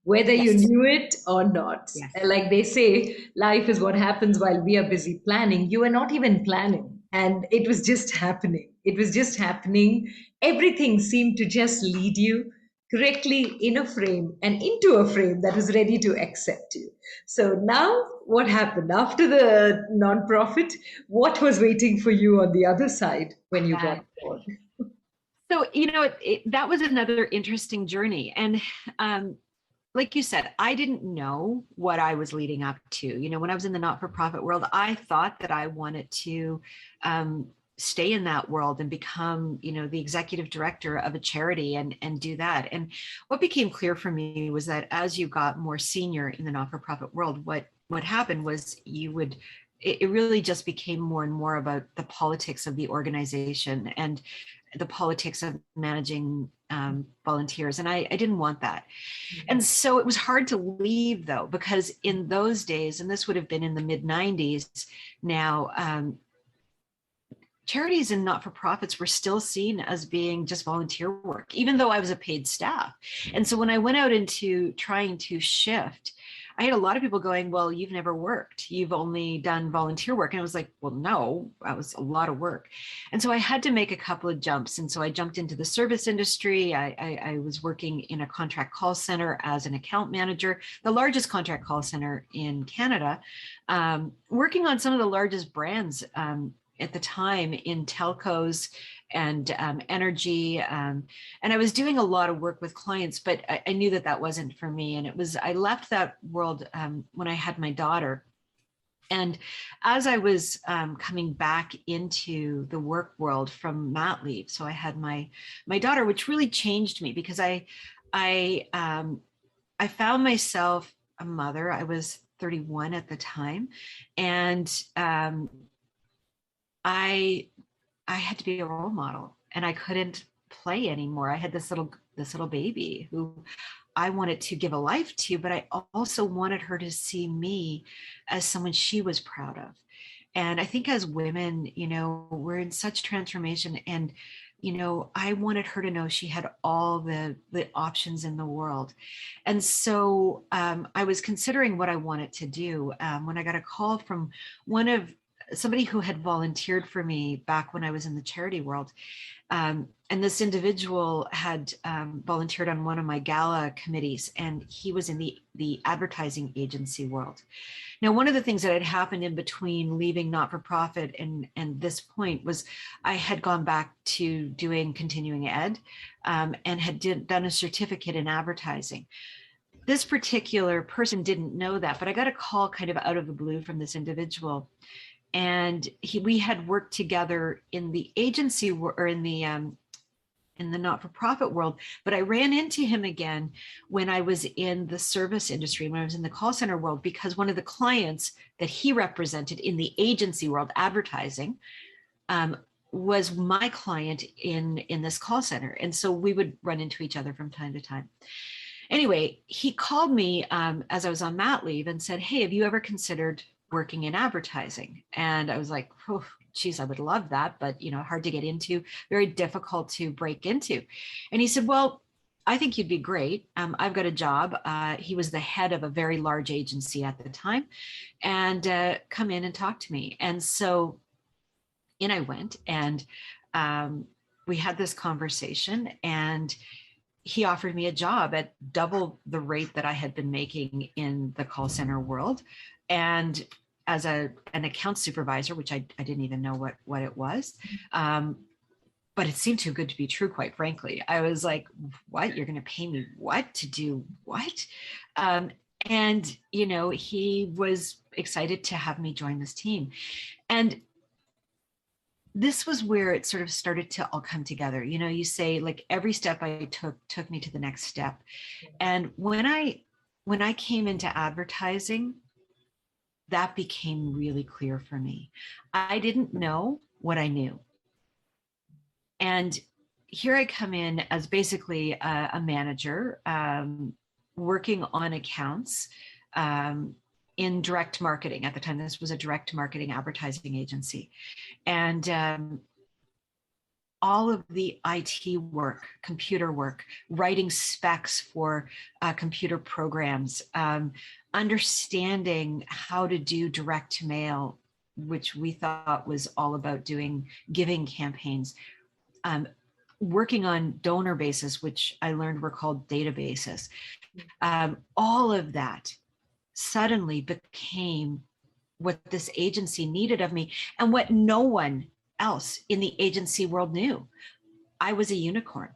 whether you Yes. knew it or not. Yes. Like they say, life is what happens while we are busy planning. You were not even planning, and it was just happening. It was just happening. Everything seemed to just lead you correctly in a frame and into a frame that was ready to accept you. So now, what happened after the nonprofit? What was waiting for you on the other side when you got bored? So, that was another interesting journey. And like you said, I didn't know what I was leading up to. When I was in the not-for-profit world, I thought that I wanted to stay in that world and become, the executive director of a charity and do that. And what became clear for me was that as you got more senior in the not-for-profit world, what happened was it really just became more and more about the politics of the organization and the politics of managing volunteers. And I didn't want that. And so it was hard to leave though, because in those days, and this would have been in the mid 90s now, charities and not-for-profits were still seen as being just volunteer work, even though I was a paid staff. And so when I went out into trying to shift, I had a lot of people going, well, you've never worked. You've only done volunteer work. And I was like, well, no, that was a lot of work. And so I had to make a couple of jumps. And so I jumped into the service industry. I was working in a contract call center as an account manager, the largest contract call center in Canada, working on some of the largest brands at the time in telcos and energy. And I was doing a lot of work with clients, but I knew that wasn't for me. And I left that world when I had my daughter. And as I was coming back into the work world from mat leave, so I had my daughter, which really changed me because I found myself a mother. I was 31 at the time. And I had to be a role model and I couldn't play anymore. I had this little baby who I wanted to give a life to, but I also wanted her to see me as someone she was proud of. And I think as women, we're in such transformation, and I wanted her to know she had all the options in the world. And so I was considering what I wanted to do when I got a call from somebody who had volunteered for me back when I was in the charity world. And this individual had volunteered on one of my gala committees, and he was in the advertising agency world. Now, one of the things that had happened in between leaving not-for-profit and this point was I had gone back to doing continuing ed and had done a certificate in advertising. This particular person didn't know that, but I got a call kind of out of the blue from this individual. And we had worked together in the agency or in the not-for-profit world, but I ran into him again when I was in the service industry, when I was in the call center world, because one of the clients that he represented in the agency world, advertising, was my client in this call center. And so we would run into each other from time to time. Anyway, he called me as I was on mat leave and said, "Hey, have you ever considered working in advertising?" And I was like, "Oh, geez, I would love that, but hard to get into, very difficult to break into." And he said, "Well, I think you'd be great. I've got a job." He was the head of a very large agency at the time, and come in and talk to me. And so in I went, and we had this conversation, and he offered me a job at double the rate that I had been making in the call center world, and as an account supervisor, which I didn't even know what it was. But it seemed too good to be true, quite frankly. I was like, "What? You're going to pay me what to do what?" And he was excited to have me join this team. And this was where it sort of started to all come together. You say, like, every step I took me to the next step. And when I came into advertising, that became really clear for me. I didn't know what I knew. And here I come in as basically a manager, working on accounts in direct marketing. At the time, this was a direct marketing advertising agency. And all of the IT work, computer work, writing specs for computer programs, understanding how to do direct to mail, which we thought was all about doing giving campaigns, working on donor bases, which I learned were called databases. All of that suddenly became what this agency needed of me, and what no one else in the agency world knew. I was a unicorn.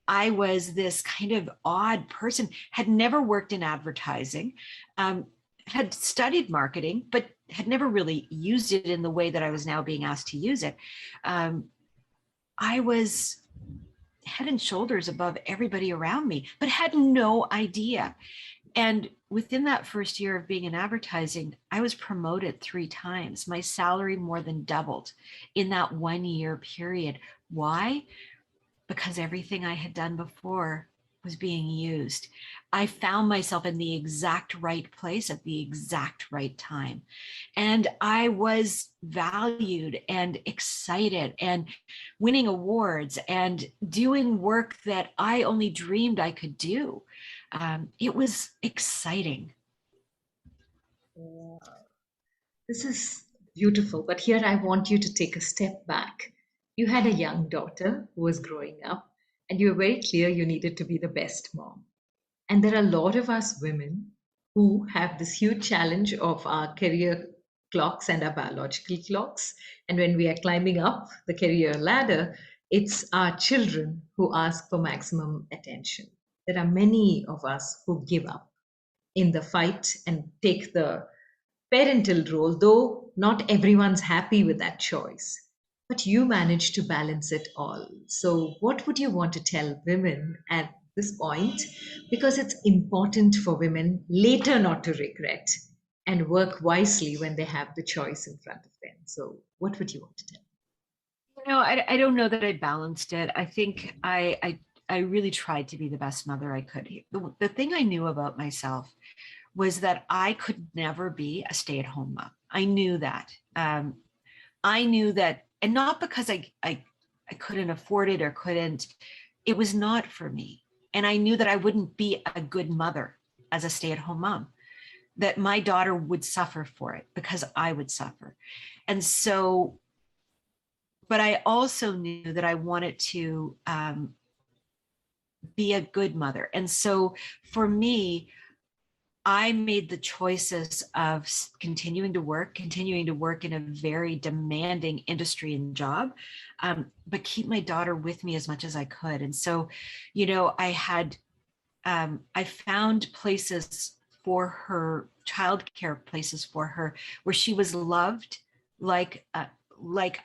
I was this kind of odd person, had never worked in advertising, had studied marketing, but had never really used it in the way that I was now being asked to use it. I was head and shoulders above everybody around me, but had no idea. And within that first year of being in advertising, I was promoted 3 times. My salary more than doubled in that 1 year period. Why? Because everything I had done before was being used. I found myself in the exact right place at the exact right time. And I was valued and excited and winning awards and doing work that I only dreamed I could do. It was exciting. Wow. This is beautiful, but here I want you to take a step back. You had a young daughter who was growing up, and you were very clear you needed to be the best mom. And there are a lot of us women who have this huge challenge of our career clocks and our biological clocks. And when we are climbing up the career ladder, it's our children who ask for maximum attention. There are many of us who give up in the fight and take the parental role, though not everyone's happy with that choice. But you manage to balance it all. So, what would you want to tell women at this point? Because it's important for women later not to regret and work wisely when they have the choice in front of them. So, what would you want to tell? I don't know that I balanced it. I think I I really tried to be the best mother I could. The thing I knew about myself was that I could never be a stay-at-home mom. I knew that. I knew that, and not because I couldn't afford it or couldn't, it was not for me. And I knew that I wouldn't be a good mother as a stay-at-home mom, that my daughter would suffer for it because I would suffer. And so, but I also knew that I wanted to be a good mother. And so for me, I made the choices of continuing to work in a very demanding industry and job, but keep my daughter with me as much as I could. And so, you know, I found places for her, childcare places for her, where she was loved like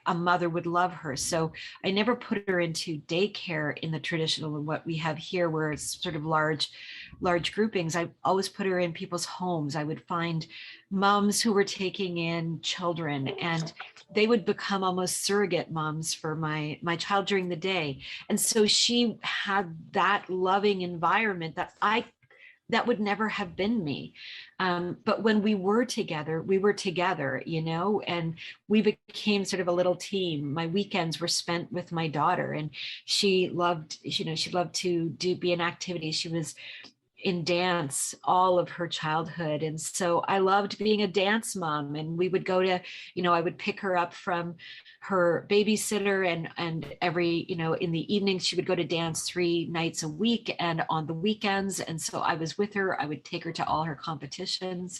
a mother would love her. So I never put her into daycare in the traditional, what we have here, where it's sort of large groupings. I always put her in people's homes. I would find moms who were taking in children, and they would become almost surrogate moms for my child during the day. And so she had that loving environment that would never have been me. But when we were together, you know, and we became sort of a little team. My weekends were spent with my daughter, and she loved to be in activities. She was in dance all of her childhood. And so I loved being a dance mom. And we would go to, you know, I would pick her up from her babysitter, and every, you know, in the evenings she would go to dance 3 nights a week and on the weekends. And so I was with her. I would take her to all her competitions.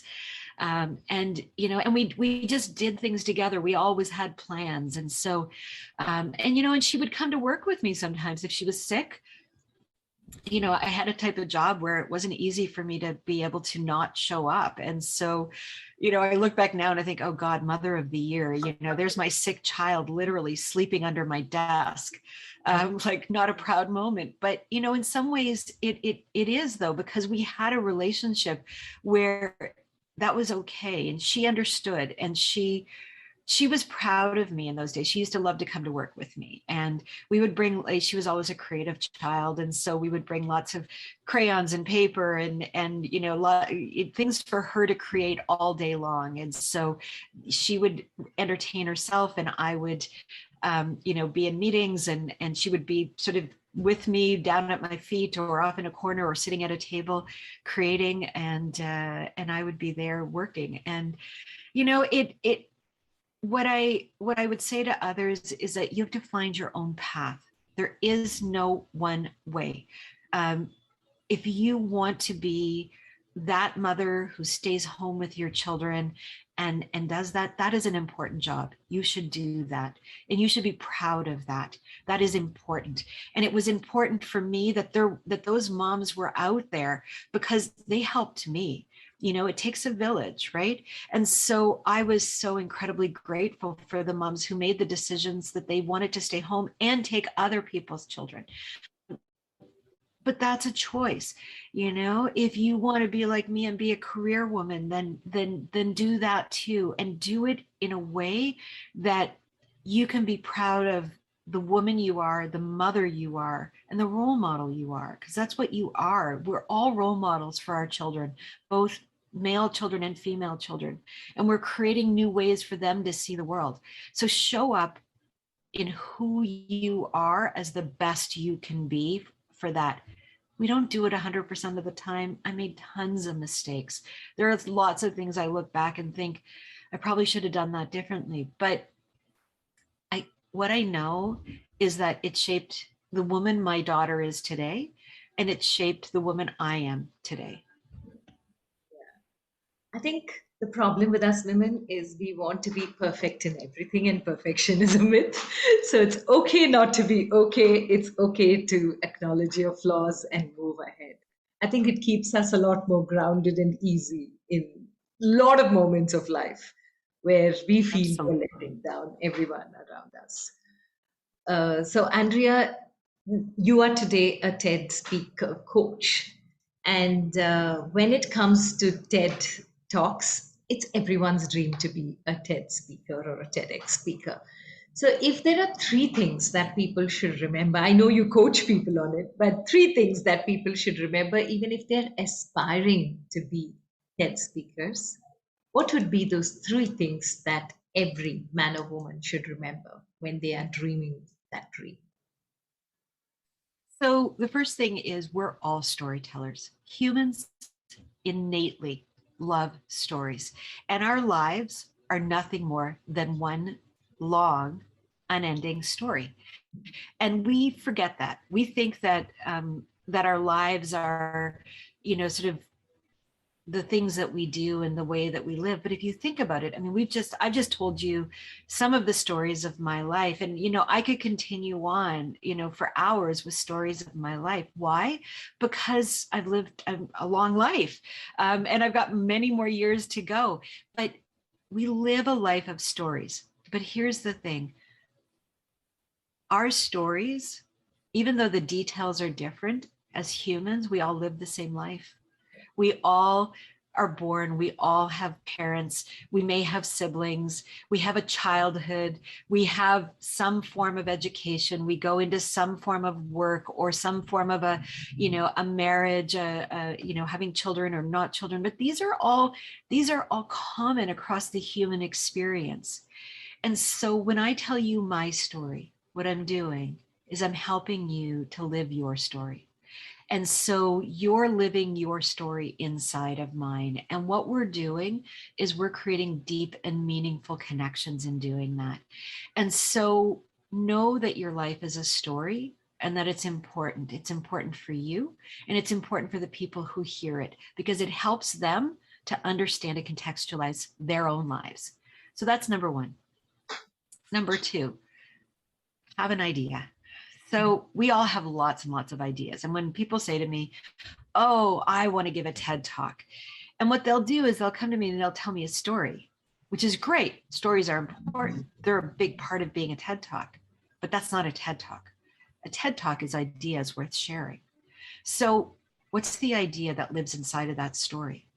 And, you know, and we just did things together. We always had plans. And so, and, you know, and she would come to work with me sometimes if she was sick. You know, I had a type of job where it wasn't easy for me to be able to not show up. And so, you know, I look back now and I think, oh God, mother of the year, you know, there's my sick child literally sleeping under my desk. Like, not a proud moment, but, you know, in some ways it is, though, because we had a relationship where that was okay. And she understood, and she was proud of me in those days. She used to love to come to work with me, and we would bring, like, she was always a creative child. And so we would bring lots of crayons and paper and, you know, things for her to create all day long. And so she would entertain herself, and I would, you know, be in meetings, and she would be sort of with me down at my feet or off in a corner or sitting at a table creating, and I would be there working. And, you know, what I would say to others is that you have to find your own path. There is no one way. If you want to be that mother who stays home with your children and does that, that is an important job. You should do that, and you should be proud of that. That is important. And it was important for me that those moms were out there, because they helped me. You know, it takes a village, right? And so I was so incredibly grateful for the moms who made the decisions that they wanted to stay home and take other people's children. But that's a choice. You know, if you want to be like me and be a career woman, then do that too, and do it in a way that you can be proud of the woman you are, the mother you are, and the role model you are, because that's what you are. We're all role models for our children, both male children and female children, and we're creating new ways for them to see the world. So show up in who you are as the best you can be for that. We don't do it 100% of the time. I made tons of mistakes. There are lots of things I look back and think I probably should have done that differently. But what I know is that it shaped the woman my daughter is today, and it shaped the woman I am today. I think the problem with us women is we want to be perfect in everything, and perfection is a myth. So it's okay not to be okay. It's okay to acknowledge your flaws and move ahead. I think it keeps us a lot more grounded and easy in a lot of moments of life where we feel we're Absolutely. letting down everyone around us. So, Andrea, you are today a TED speaker coach. And when it comes to TED Talks, it's everyone's dream to be a TED speaker or a TEDx speaker. So, if there are three things that people should remember, I know you coach people on it, but three things that people should remember, even if they're aspiring to be TED speakers, what would be those three things that every man or woman should remember when they are dreaming that dream? So the first thing is we're all storytellers. Humans innately love stories, and our lives are nothing more than one long, unending story. And we forget that. We think that that our lives are, sort of the things that we do and the way that we live. But if you think about it, I mean, I've just told you some of the stories of my life. And, I could continue on, for hours with stories of my life. Why? Because I've lived a long life, and I've got many more years to go. But we live a life of stories. But here's the thing, our stories, even though the details are different, as humans, we all live the same life. We all are born, we all have parents, we may have siblings, we have a childhood, we have some form of education, we go into some form of work or some form of a marriage, having children or not children. But these are all common across the human experience. And so when I tell you my story, what I'm doing is I'm helping you to live your story. And so you're living your story inside of mine. And what we're doing is we're creating deep and meaningful connections in doing that. And so know that your life is a story and that it's important. It's important for you and it's important for the people who hear it because it helps them to understand and contextualize their own lives. So that's number one. Number two, have an idea. So we all have lots and lots of ideas. And when people say to me, oh, I want to give a TED talk. And what they'll do is they'll come to me and they'll tell me a story, which is great. Stories are important. They're a big part of being a TED talk, but that's not a TED talk. A TED talk is ideas worth sharing. So what's the idea that lives inside of that story?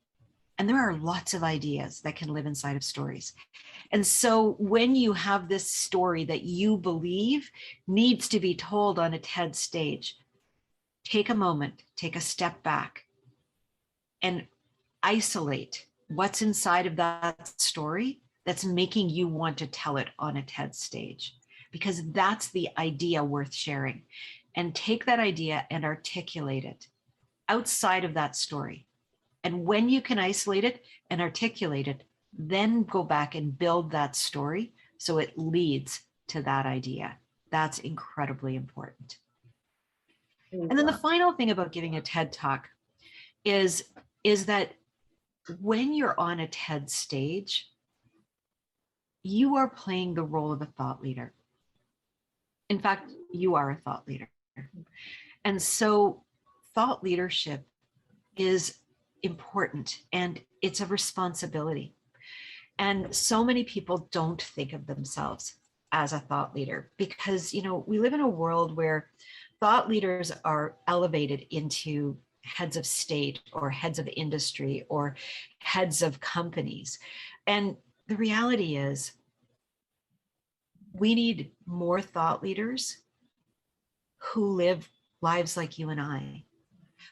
And there are lots of ideas that can live inside of stories. And so when you have this story that you believe needs to be told on a TED stage, take a moment, take a step back and isolate what's inside of that story that's making you want to tell it on a TED stage, because that's the idea worth sharing. And take that idea and articulate it outside of that story. And when you can isolate it and articulate it, then go back and build that story so it leads to that idea. That's incredibly important. And then the final thing about giving a TED talk is that when you're on a TED stage, you are playing the role of a thought leader. In fact, you are a thought leader. And so thought leadership is important and it's a responsibility. And so many people don't think of themselves as a thought leader because, we live in a world where thought leaders are elevated into heads of state or heads of industry or heads of companies. And the reality is we need more thought leaders who live lives like you and I,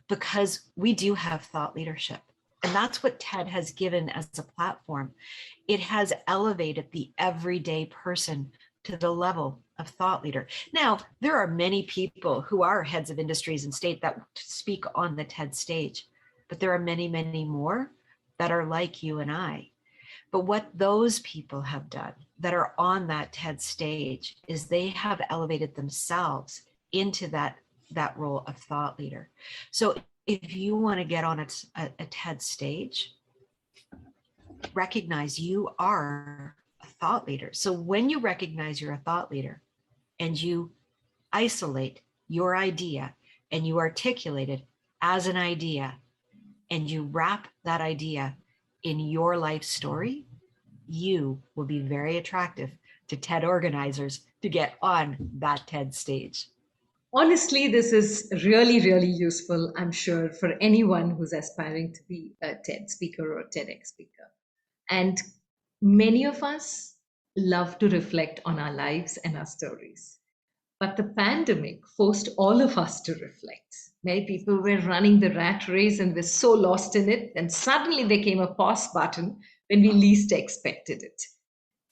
because we do have thought leadership. And that's what TED has given as a platform. It has elevated the everyday person to the level of thought leader. Now, there are many people who are heads of industries and state that speak on the TED stage, but there are many, many more that are like you and I. But what those people have done that are on that TED stage is they have elevated themselves into that role of thought leader. So if you want to get on a TED stage, recognize you are a thought leader. So when you recognize you're a thought leader and you isolate your idea and you articulate it as an idea and you wrap that idea in your life story, you will be very attractive to TED organizers to get on that TED stage. Honestly, this is really, really useful, I'm sure, for anyone who's aspiring to be a TED speaker or a TEDx speaker. And many of us love to reflect on our lives and our stories. But the pandemic forced all of us to reflect. Many people were running the rat race and were so lost in it, and suddenly there came a pause button when we least expected it.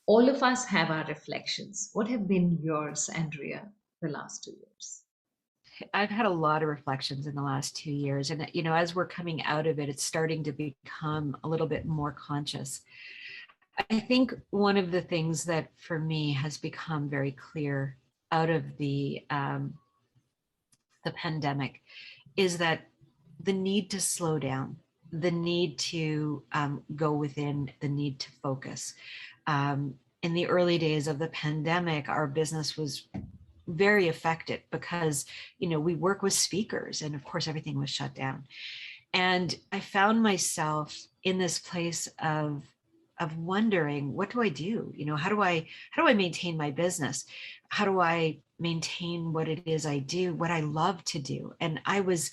All of us have our reflections. What have been yours, Andrea, the last 2 years? I've had a lot of reflections in the last 2 years. And, as we're coming out of it, it's starting to become a little bit more conscious. I think one of the things that for me has become very clear out of the pandemic is that the need to slow down, the need to go within, the need to focus. In the early days of the pandemic, our business was very affected because we work with speakers, and of course everything was shut down. And I found myself in this place of wondering, what do I do? How do I maintain my business? How do I maintain what it is I do, what I love to do? And I was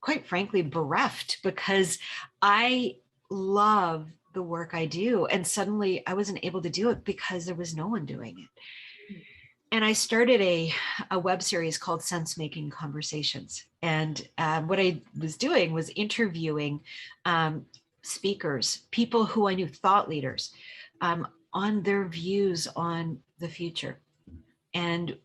quite frankly bereft because I love the work I do, and suddenly I wasn't able to do it because there was no one doing it. And I started a web series called Sense Making Conversations. And what I was doing was interviewing speakers, people who I knew, thought leaders, on their views on the future. And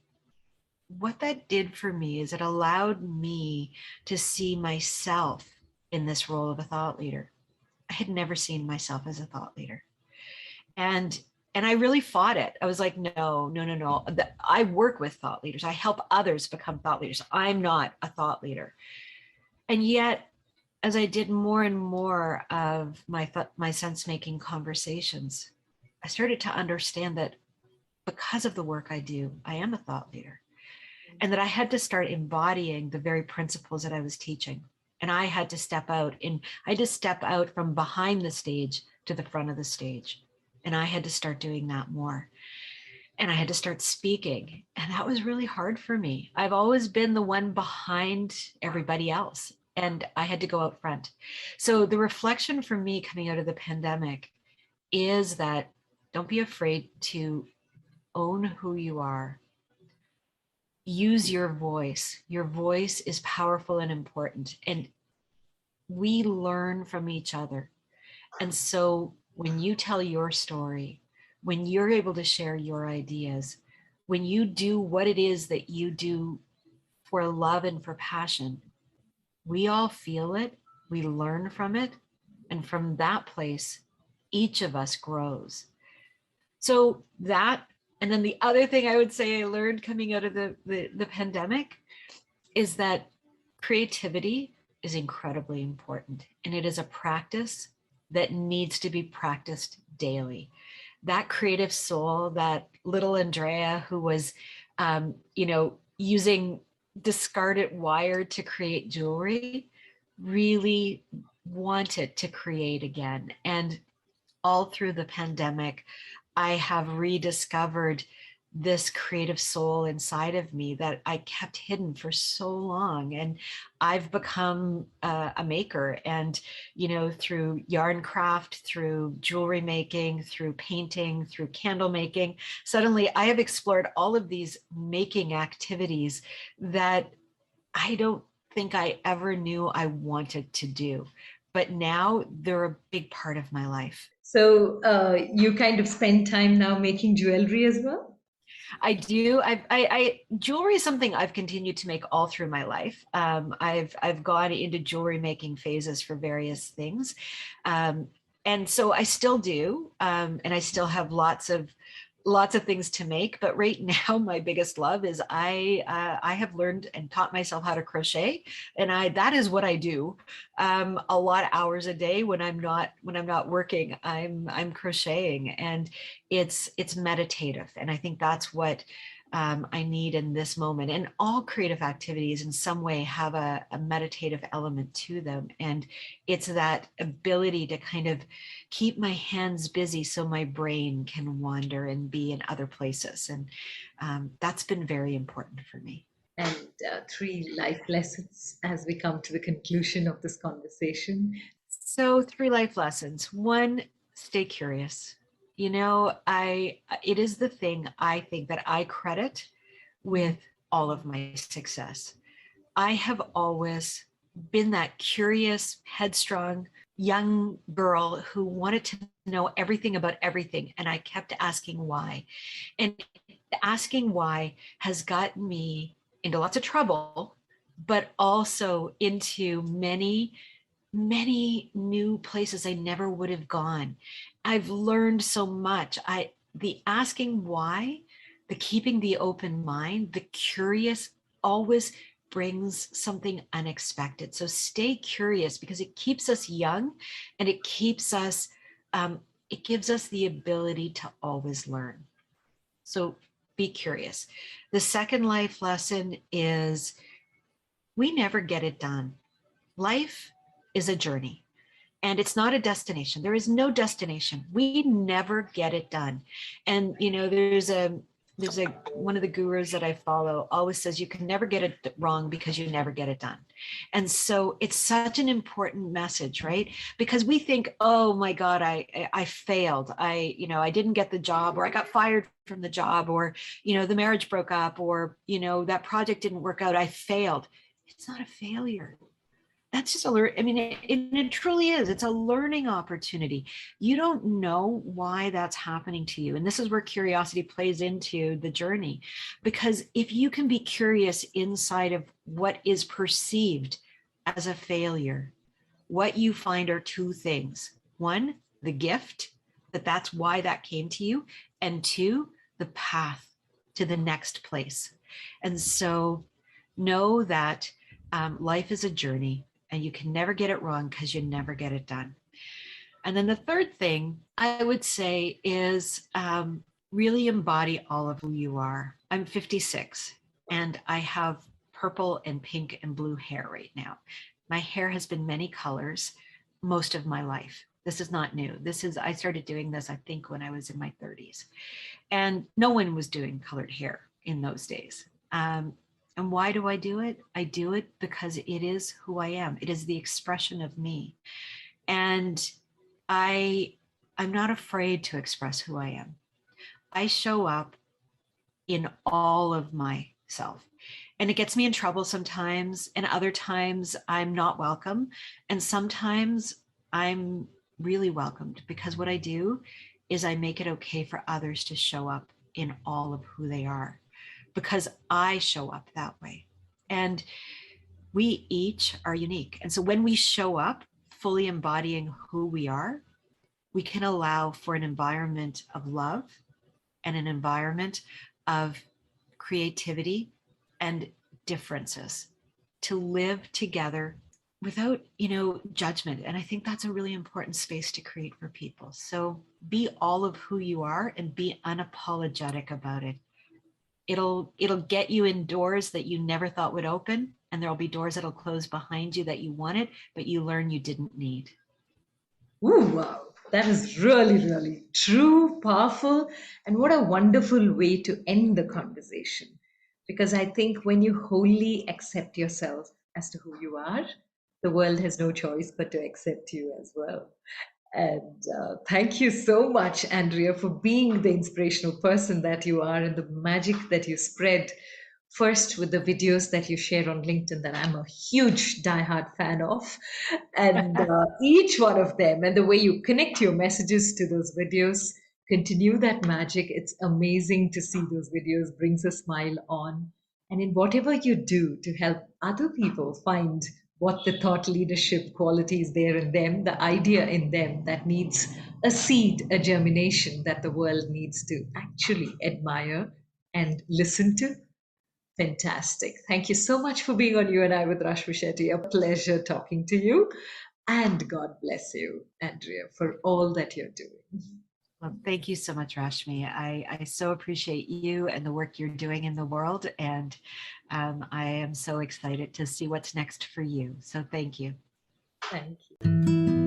what that did for me is it allowed me to see myself in this role of a thought leader. I had never seen myself as a thought leader. And I really fought it. I was like, no. I work with thought leaders. I help others become thought leaders. I'm not a thought leader. And yet, as I did more and more of my sense-making conversations, I started to understand that because of the work I do, I am a thought leader. And that I had to start embodying the very principles that I was teaching. And I had to step out from behind the stage to the front of the stage. And I had to start doing that more. And I had to start speaking. And that was really hard for me. I've always been the one behind everybody else. And I had to go out front. So the reflection for me coming out of the pandemic is that don't be afraid to own who you are. Use your voice. Your voice is powerful and important. And we learn from each other. And so when you tell your story, when you're able to share your ideas, when you do what it is that you do for love and for passion, we all feel it, we learn from it, and from that place, each of us grows. So that, and then the other thing I would say I learned coming out of the pandemic is that creativity is incredibly important, and it is a practice that needs to be practiced daily. That creative soul, that little Andrea who was, using discarded wire to create jewelry, really wanted to create again. And all through the pandemic, I have rediscovered this creative soul inside of me that I kept hidden for so long. And I've become a maker, and, through yarn craft, through jewelry making, through painting, through candle making, suddenly I have explored all of these making activities that I don't think I ever knew I wanted to do. But now they're a big part of my life. So you kind of spend time now making jewelry as well? I do. Jewelry is something I've continued to make all through my life. I've gone into jewelry making phases for various things, and so I still do, and I still have lots of things to make. But right now, my biggest love is I have learned and taught myself how to crochet, and that is what I do. A lot of hours a day when I'm not working, I'm crocheting, and it's meditative. And I think that's what I need in this moment. And all creative activities in some way have a meditative element to them. And it's that ability to kind of keep my hands busy so my brain can wander and be in other places. And that's been very important for me. And 3 life lessons as we come to the conclusion of this conversation. So 3 life lessons. 1, stay curious. It is the thing I think that I credit with all of my success. I have always been that curious, headstrong young girl who wanted to know everything about everything. And I kept asking why. And asking why has gotten me into lots of trouble, but also into many, many new places I never would have gone. I've learned so much. The asking why, the keeping the open mind, the curious always brings something unexpected. So stay curious because it keeps us young and it gives us the ability to always learn. So be curious. The second life lesson is we never get it done. Life is a journey and it's not a destination. There is no destination. We never get it done. And there's one of the gurus that I follow always says you can never get it wrong because you never get it done. And so it's such an important message, right? Because we think, oh my God, I failed. I didn't get the job, or I got fired from the job, or the marriage broke up, or that project didn't work out. I failed. It's not a failure. That's just it truly is. It's a learning opportunity. You don't know why that's happening to you. And this is where curiosity plays into the journey. Because if you can be curious inside of what is perceived as a failure, what you find are two things. One, the gift, that's why that came to you. And two, the path to the next place. And so know that life is a journey. And you can never get it wrong because you never get it done. And then the third thing I would say is really embody all of who you are. I'm 56 and I have purple and pink and blue hair right now. My hair has been many colors most of my life. This is not new. I started doing this, I think, when I was in my 30s. And no one was doing colored hair in those days. And why do I do it? I do it because it is who I am. It is the expression of me. And I'm not afraid to express who I am. I show up in all of myself. And it gets me in trouble sometimes. And other times I'm not welcome. And sometimes I'm really welcomed because what I do is I make it okay for others to show up in all of who they are, because I show up that way. And we each are unique. And so when we show up fully embodying who we are, we can allow for an environment of love and an environment of creativity and differences to live together without, judgment. And I think that's a really important space to create for people. So be all of who you are and be unapologetic about it. It'll get you in doors that you never thought would open, and there'll be doors that'll close behind you that you wanted, but you learn you didn't need. Ooh, wow. That is really, really true, powerful, and what a wonderful way to end the conversation. Because I think when you wholly accept yourself as to who you are, the world has no choice but to accept you as well. And thank you so much, Andrea, for being the inspirational person that you are and the magic that you spread. First, with the videos that you share on LinkedIn, that I'm a huge diehard fan of, and each one of them, and the way you connect your messages to those videos, continue that magic. It's amazing to see those videos, brings a smile on. And in whatever you do to help other people find what the thought leadership qualities there in them, the idea in them that needs a seed, a germination that the world needs to actually admire and listen to. Fantastic. Thank you so much for being on You and I with Rashmi Shetty. A pleasure talking to you. And God bless you, Andrea, for all that you're doing. Well, thank you so much, Rashmi. I so appreciate you and the work you're doing in the world. And I am so excited to see what's next for you. So thank you. Thank you.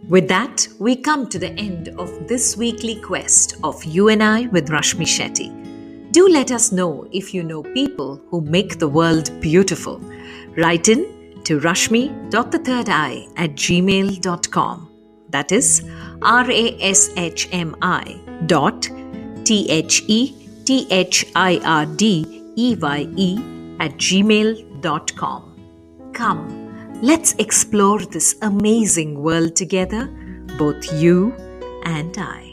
With that, we come to the end of this weekly quest of You and I with Rashmi Shetty. Do let us know if you know people who make the world beautiful. Write in, to rashmi.the3rd@gmail.com. That is rashmi.thirddeye@gmail.com. Come, let's explore this amazing world together, both you and I.